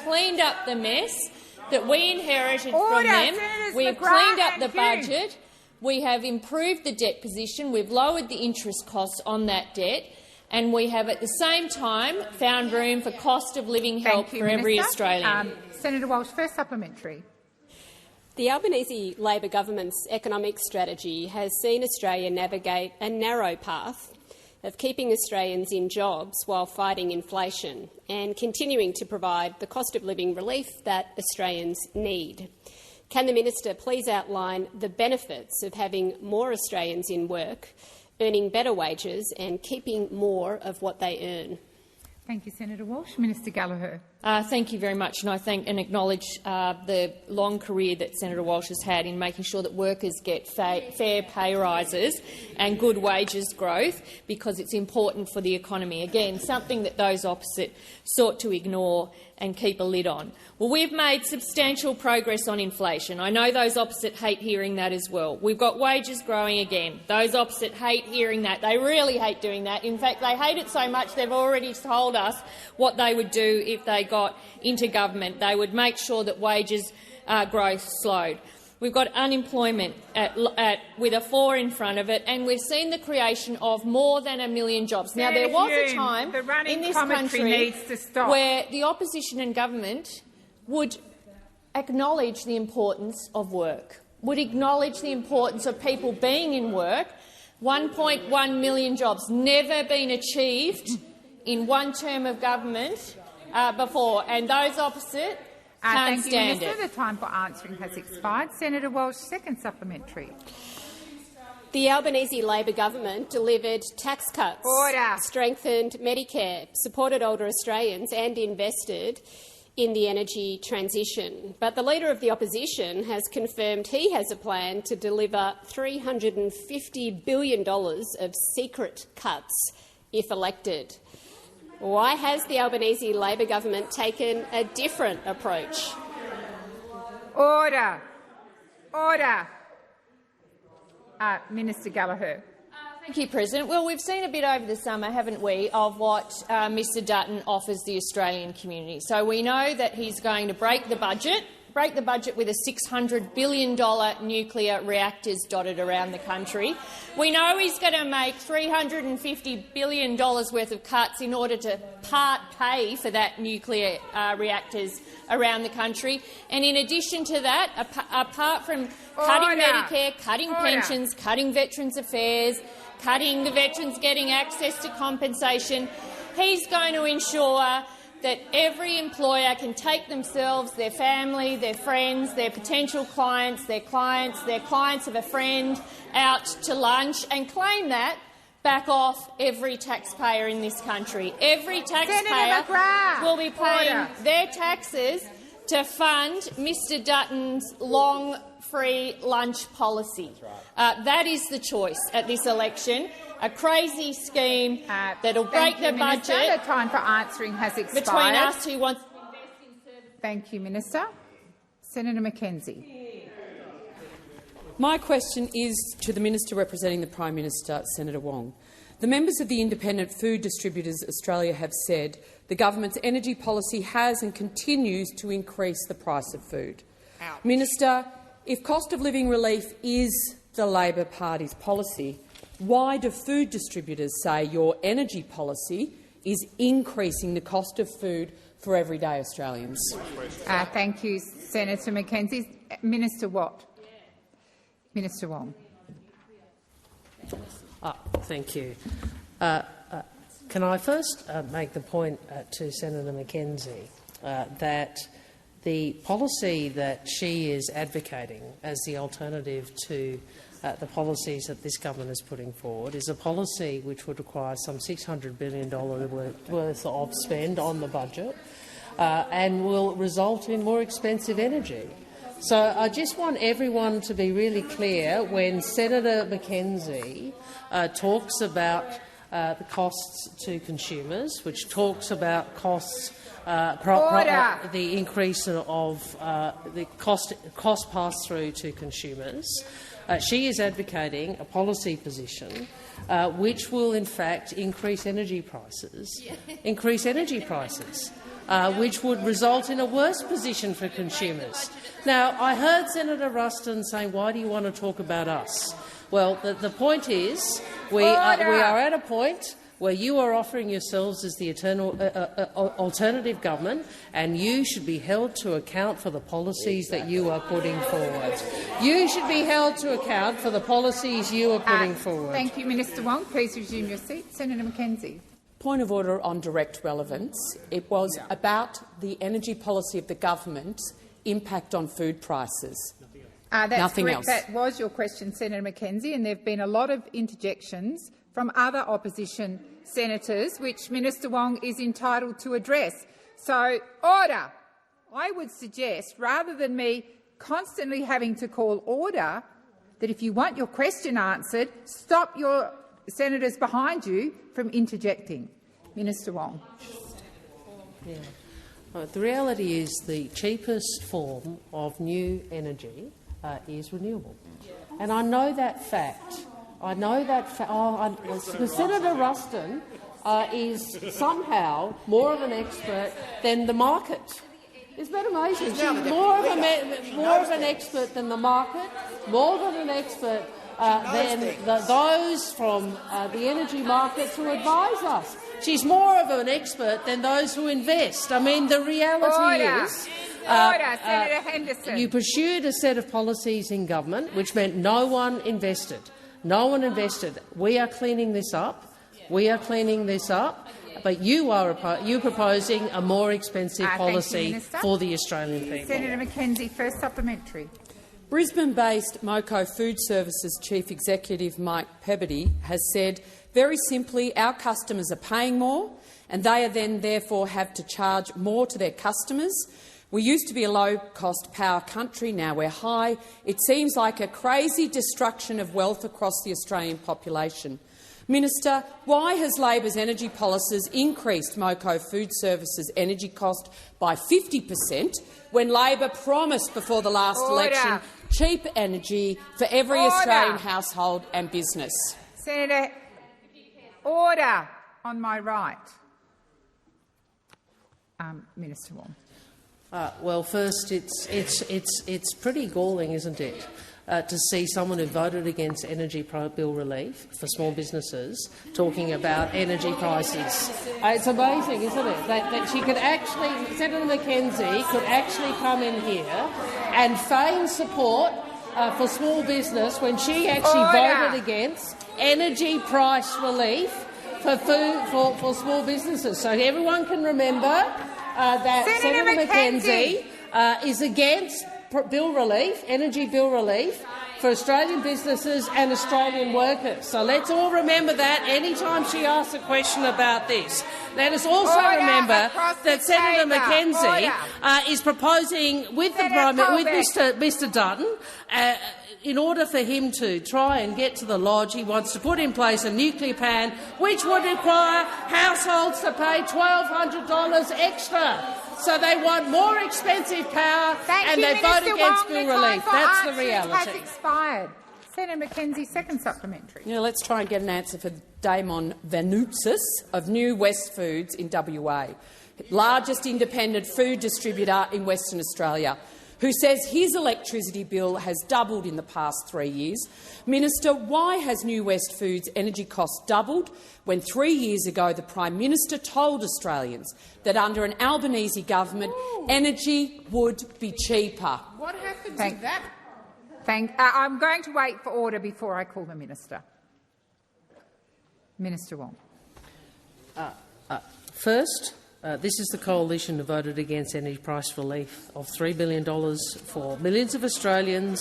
[SPEAKER 13] cleaned up the mess that we inherited from them. We have cleaned up the budget. We have improved the debt position. We've lowered the interest costs on that debt. And we have, at the same time, found room for cost of living help for every Australian.
[SPEAKER 1] Senator Walsh, first supplementary.
[SPEAKER 15] The Albanese Labor government's economic strategy has seen Australia navigate a narrow path of keeping Australians in jobs while fighting inflation and continuing to provide the cost of living relief that Australians need. Can the minister please outline the benefits of having more Australians in work, earning better wages and keeping more of what they earn?
[SPEAKER 1] Thank you, Senator Walsh. Minister Gallagher.
[SPEAKER 13] Thank you very much, and I thank and acknowledge the long career that Senator Walsh has had in making sure that workers get fair pay rises and good wages growth, because it's important for the economy. Again, something that those opposite sought to ignore and keep a lid on. Well, we've made substantial progress on inflation. I know those opposite hate hearing that as well. We've got wages growing again. Those opposite hate hearing that. They really hate doing that. In fact, they hate it so much they've already told us what they would do if they got into government. They would make sure that wages growth slowed. We've got unemployment with a 4 in front of it, and we've seen the creation of more than 1 million jobs. Now, there was a time in this country where the opposition and government would acknowledge the importance of work, would acknowledge the importance of people being in work. 1.1 million jobs, never been achieved in one term of government before, and those opposite can't stand it.
[SPEAKER 1] Minister. The time for answering has expired. Senator Walsh, second supplementary.
[SPEAKER 15] The Albanese Labor government delivered tax cuts, strengthened Medicare, supported older Australians and invested in the energy transition. But the Leader of the Opposition has confirmed he has a plan to deliver $350 billion of secret cuts if elected. Why has the Albanese Labor government taken a different approach?
[SPEAKER 1] Order. Minister Gallagher.
[SPEAKER 13] Thank you, President. Well, we've seen a bit over the summer, haven't we, of what Mr Dutton offers the Australian community. So we know that he's going to break the budget with a $600 billion nuclear reactors dotted around the country. We know he's going to make $350 billion worth of cuts in order to part pay for that nuclear reactors around the country. And in addition to that, apart from cutting Medicare, cutting pensions, cutting Veterans Affairs, cutting the veterans getting access to compensation, he's going to ensure that every employer can take themselves, their family, their friends, their potential clients, their clients of a friend out to lunch and claim that back off every taxpayer in this country. Every taxpayer will be paying their taxes to fund Mr Dutton's long free lunch policy. That is the choice at this election. A crazy scheme that will break the budget.
[SPEAKER 1] The time for answering has expired.
[SPEAKER 13] Between us who wants to invest in services.
[SPEAKER 1] Thank you, Minister. Senator Mackenzie.
[SPEAKER 16] My question is to the Minister representing the Prime Minister, Senator Wong. The members of the Independent Food Distributors Australia have said the government's energy policy has and continues to increase the price of food.
[SPEAKER 1] Ouch.
[SPEAKER 16] Minister, if cost of living relief is the Labor Party's policy, why do food distributors say your energy policy is increasing the cost of food for everyday Australians?
[SPEAKER 1] Thank you, Senator Mackenzie. Minister Watt. Minister Wong.
[SPEAKER 3] Thank you. Can I first make the point to Senator Mackenzie that the policy that she is advocating as the alternative to the policies that this government is putting forward is a policy which would require some $600 billion worth of spend on the budget and will result in more expensive energy. So I just want everyone to be really clear when Senator Mackenzie talks about the costs to consumers, which talks about costs, the increase of the cost pass-through to consumers. She is advocating a policy position which will, in fact, increase energy prices, which would result in a worse position for consumers. Now, I heard Senator Ruston saying, "Why do you want to talk about us?" Well, the point is we are at a point where you are offering yourselves as the eternal alternative government, and you should be held to account for the policies that you are putting forward. You should be held to account for the policies you are putting forward.
[SPEAKER 1] Thank you, Minister Wong. Please resume your seat. Senator Mackenzie.
[SPEAKER 16] Point of order on direct relevance. It was about the energy policy of the government's impact on food prices.
[SPEAKER 1] That's
[SPEAKER 16] Nothing
[SPEAKER 1] correct.
[SPEAKER 16] else.
[SPEAKER 1] That was your question, Senator Mackenzie, and there have been a lot of interjections from other opposition senators, which Minister Wong is entitled to address. So, order. I would suggest, rather than me constantly having to call order, that if you want your question answered, stop your senators behind you from interjecting. Minister Wong.
[SPEAKER 3] The reality is the cheapest form of new energy is renewable. And I know that fact. Senator Ruston is somehow more of an expert than the market. Isn't that amazing? She's more of an expert than the market, more than an expert than those from the energy markets who advise us. She's more of an expert than those who invest. I mean, the reality is
[SPEAKER 1] Senator Henderson.
[SPEAKER 3] You pursued a set of policies in government which meant no one invested. No one invested. We are cleaning this up. But you're proposing a more expensive policy for the Australian people.
[SPEAKER 1] Senator Mackenzie, first supplementary.
[SPEAKER 16] Brisbane-based Moco Food Services Chief Executive Mike Pebbody has said, very simply, our customers are paying more and they are then therefore have to charge more to their customers. We used to be a low-cost power country, now we're high. It seems like a crazy destruction of wealth across the Australian population. Minister, why has Labor's energy policies increased Moco Food Services' energy cost by 50% when Labor promised before the last election cheap energy for every Australian household and business?
[SPEAKER 1] Senator, order on my right. Minister Wong.
[SPEAKER 3] Well, first, it's pretty galling, isn't it, to see someone who voted against energy bill relief for small businesses talking about energy prices. It's amazing, isn't it, that she could actually, Senator Mackenzie could actually come in here and feign support for small business when she actually voted against energy price relief for small businesses. So everyone can remember that Senator Mackenzie is against bill relief, energy bill relief for Australian businesses and Australian workers. So let's all remember that any time she asks a question about this. Let us also remember that Senator Mackenzie is proposing with Mr Dutton, in order for him to try and get to the lodge, he wants to put in place a nuclear ban which would require households to pay $1,200 extra. So they want more expensive power and they vote against bill relief. That's the reality.
[SPEAKER 1] Has expired. Senator McKenzie, second supplementary.
[SPEAKER 16] Now, let's try and get an answer for Damon Vanoutsis of New West Foods in WA, largest independent food distributor in Western Australia, who says his electricity bill has doubled in the past 3 years. Minister, why has New West Foods' energy costs doubled when 3 years ago the Prime Minister told Australians that under an Albanese government energy would be cheaper?
[SPEAKER 1] What happened to that? I'm going to wait for order before I call the minister. Minister Wong.
[SPEAKER 3] First, this is the coalition who voted against energy price relief of $3 billion for millions of Australians.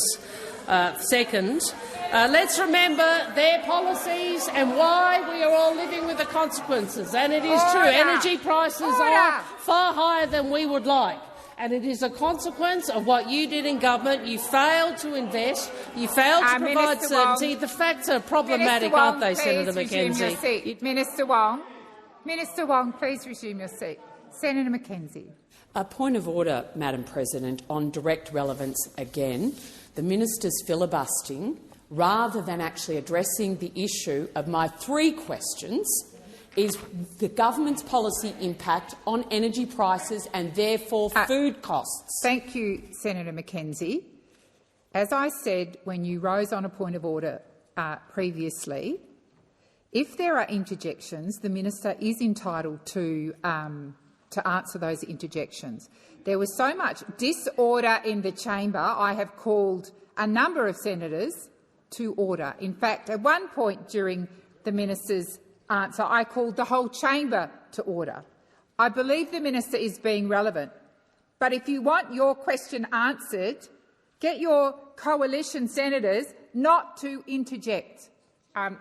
[SPEAKER 3] Second, let's remember their policies and why we are all living with the consequences. And it is true, energy prices are far higher than we would like. And it is a consequence of what you did in government. You failed to invest. You failed to provide certainty. The facts are problematic, aren't they, Senator McKenzie?
[SPEAKER 1] Minister Wong, please resume your seat. Senator McKenzie.
[SPEAKER 16] A point of order, Madam President, on direct relevance again. The minister's filibustering, rather than actually addressing the issue of my 3 questions, is the government's policy impact on energy prices and therefore food costs.
[SPEAKER 1] Thank you, Senator McKenzie. As I said when you rose on a point of order previously, if there are interjections, the minister is entitled to answer those interjections. There was so much disorder in the chamber, I have called a number of senators to order. In fact, at one point during the minister's answer, I called the whole chamber to order. I believe the minister is being relevant. But if you want your question answered, get your coalition senators not to interject.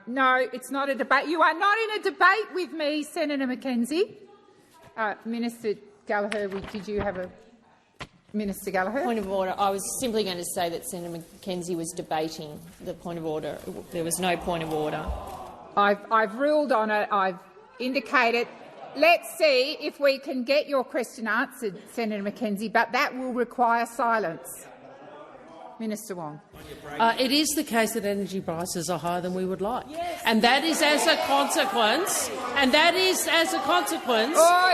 [SPEAKER 1] No, it's not a debate. You are not in a debate with me, Senator McKenzie. Minister Gallagher, did you have a— Minister Gallagher?
[SPEAKER 13] Point of order. I was simply going to say that Senator McKenzie was debating the point of order. There was no point of order.
[SPEAKER 1] I've ruled on it. I've indicated. Let's see if we can get your question answered, Senator McKenzie, but that will require silence. Minister Wong.
[SPEAKER 3] It is the case that energy prices are higher than we would like, and that is as a consequence.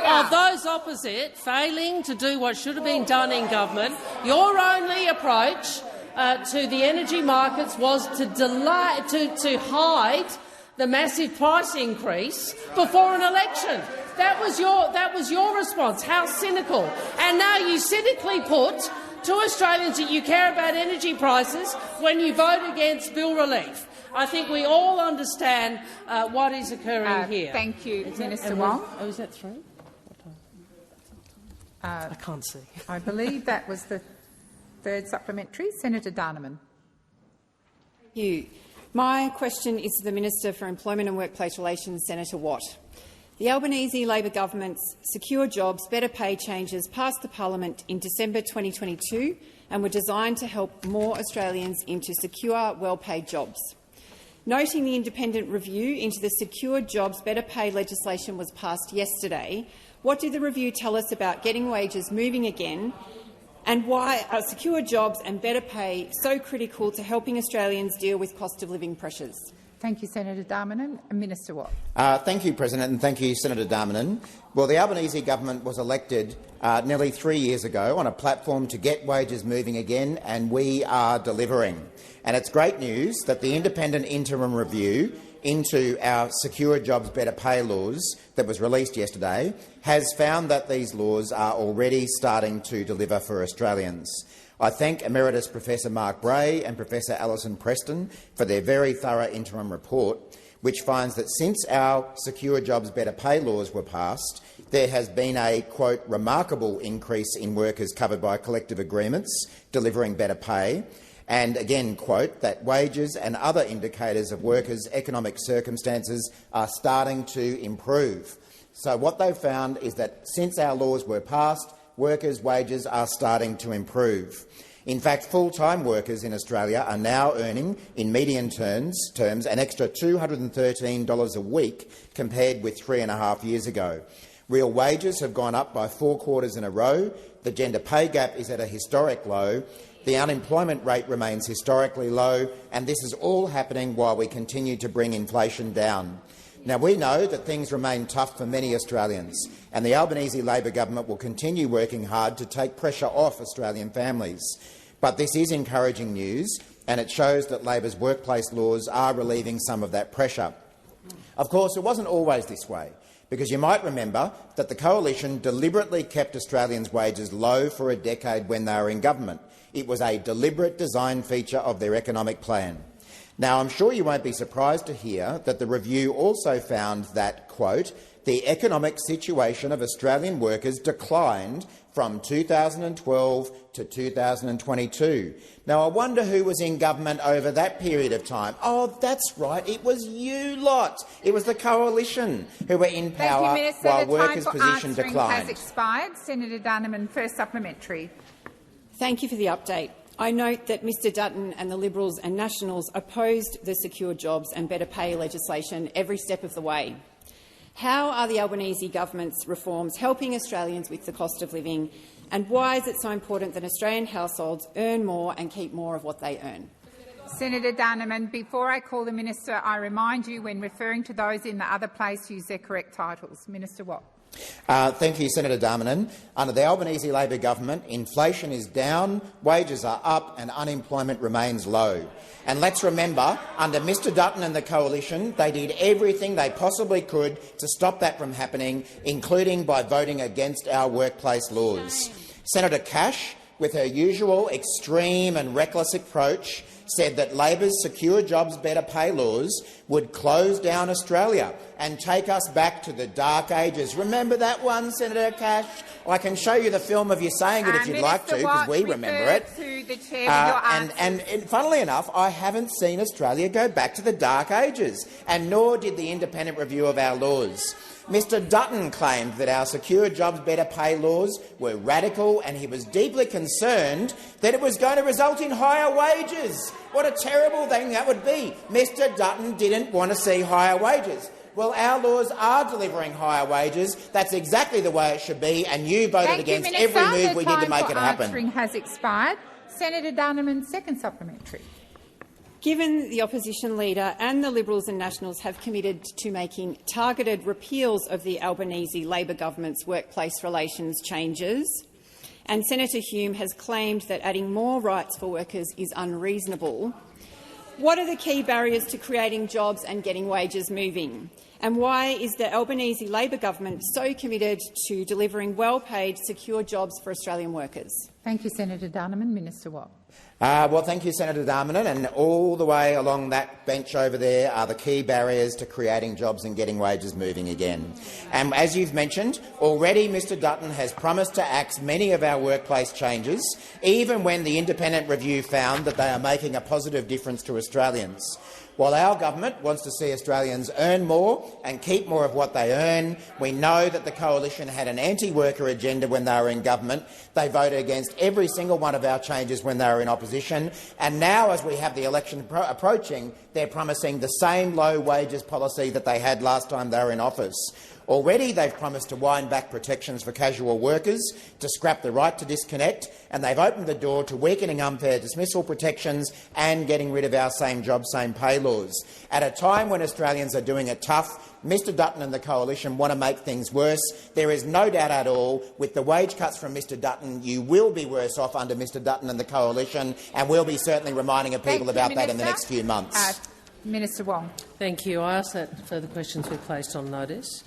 [SPEAKER 3] Of those opposite failing to do what should have been done in government. Your only approach to the energy markets was to hide the massive price increase before an election. That was your response. How cynical! And now you cynically put to Australians that you care about energy prices when you vote against bill relief. I think we all understand what is occurring here.
[SPEAKER 1] Thank you, Minister Wong.
[SPEAKER 3] Is that 3? I can't see.
[SPEAKER 1] I believe that was the 3rd supplementary. Senator Darniman.
[SPEAKER 17] Thank you. My question is to the Minister for Employment and Workplace Relations, Senator Watt. The Albanese Labor government's Secure Jobs, Better Pay changes passed the parliament in December 2022 and were designed to help more Australians into secure, well-paid jobs. Noting the independent review into the Secure Jobs, Better Pay legislation was passed yesterday, what did the review tell us about getting wages moving again, and why are secure jobs and better pay so critical to helping Australians deal with cost of living pressures?
[SPEAKER 1] Thank you, Senator Darmanin. Minister Watt.
[SPEAKER 6] Thank you, President, and thank you, Senator Darmanin. Well, the Albanese government was elected nearly 3 years ago on a platform to get wages moving again, and we are delivering. And it's great news that the independent interim review into our Secure Jobs, Better Pay laws that was released yesterday has found that these laws are already starting to deliver for Australians. I thank Emeritus Professor Mark Bray and Professor Alison Preston for their very thorough interim report, which finds that since our Secure Jobs, Better Pay laws were passed, there has been a, quote, remarkable increase in workers covered by collective agreements delivering better pay, and again, quote, that wages and other indicators of workers' economic circumstances are starting to improve. So what they've found is that since our laws were passed, workers' wages are starting to improve. In fact, full-time workers in Australia are now earning, in median terms, an extra $213 a week compared with 3.5 years ago. Real wages have gone up by 4 quarters in a row. The gender pay gap is at a historic low. the unemployment rate remains historically low, and this is all happening while we continue to bring inflation down. Now, we know that things remain tough for many Australians, and the Albanese Labor government will continue working hard to take pressure off Australian families. But this is encouraging news, and it shows that Labor's workplace laws are relieving some of that pressure. Of course, it wasn't always this way, because you might remember that the Coalition deliberately kept Australians' wages low for a decade when they were in government. It was a deliberate design feature of their economic plan. Now, I'm sure you won't be surprised to hear that the review also found that, quote, the economic situation of Australian workers declined from 2012 to 2022. Now, I wonder who was in government over that period of time. Oh, that's right, it was you lot. It was the Coalition who were in power while workers' position declined.
[SPEAKER 1] Has expired. Senator Dunham, first supplementary.
[SPEAKER 17] Thank you for the update. I note that Mr Dutton and the Liberals and Nationals opposed the Secure Jobs and Better Pay legislation every step of the way. How are the Albanese government's reforms helping Australians with the cost of living, and why is it so important that Australian households earn more and keep more of what they earn?
[SPEAKER 1] Senator Dunham, before I call the Minister, I remind you when referring to those in the other place, use their correct titles. Minister Watt.
[SPEAKER 6] Thank you, Senator Darmanin. Under the Albanese Labor government, inflation is down, wages are up and unemployment remains low. And let's remember, under Mr Dutton and the Coalition, they did everything they possibly could to stop that from happening, including by voting against our workplace laws. Senator Cash, with her usual extreme and reckless approach, said that Labor's Secure Jobs Better Pay laws would close down Australia and take us back to the dark ages. Remember that one, Senator Cash? I can show you the film of you saying it if you'd like to, because we remember it.
[SPEAKER 1] To the chair
[SPEAKER 6] and funnily enough, I haven't seen Australia go back to the dark ages, and nor did the independent review of our laws. Mr Dutton claimed that our Secure Jobs Better Pay laws were radical, and he was deeply concerned that it was going to result in higher wages. What a terrible thing that would be. Mr Dutton didn't want to see higher wages. Well, our laws are delivering higher wages. That's exactly the way it should be, and you voted against every move we did to make it happen.
[SPEAKER 1] Answering has expired. Senator Dunham, second supplementary.
[SPEAKER 17] Given the opposition leader and the Liberals and Nationals have committed to making targeted repeals of the Albanese Labor government's workplace relations changes, and Senator Hume has claimed that adding more rights for workers is unreasonable, what are the key barriers to creating jobs and getting wages moving? And why is the Albanese Labor government so committed to delivering well-paid, secure jobs for Australian workers?
[SPEAKER 1] Thank you, Senator Dunham. Minister Watt.
[SPEAKER 6] Well, thank you, Senator Darmanin. And all the way along that bench over there are the key barriers to creating jobs and getting wages moving again. And as you've mentioned, already Mr Dutton has promised to axe many of our workplace changes, even when the independent review found that they are making a positive difference to Australians. While our government wants to see Australians earn more and keep more of what they earn, we know that the Coalition had an anti-worker agenda when they were in government. They voted against every single one of our changes when they were in opposition. And now, as we have the election approaching, they're promising the same low wages policy that they had last time they were in office. Already they've promised to wind back protections for casual workers, to scrap the right to disconnect, and they've opened the door to weakening unfair dismissal protections and getting rid of our same job, same pay laws. At a time when Australians are doing it tough, Mr Dutton and the Coalition want to make things worse. There is no doubt at all, with the wage cuts from Mr Dutton, you will be worse off under Mr Dutton and the Coalition, and we'll be certainly reminding people about that in the next few months.
[SPEAKER 1] Minister Wong.
[SPEAKER 3] Thank you. I ask that further questions be placed on notice.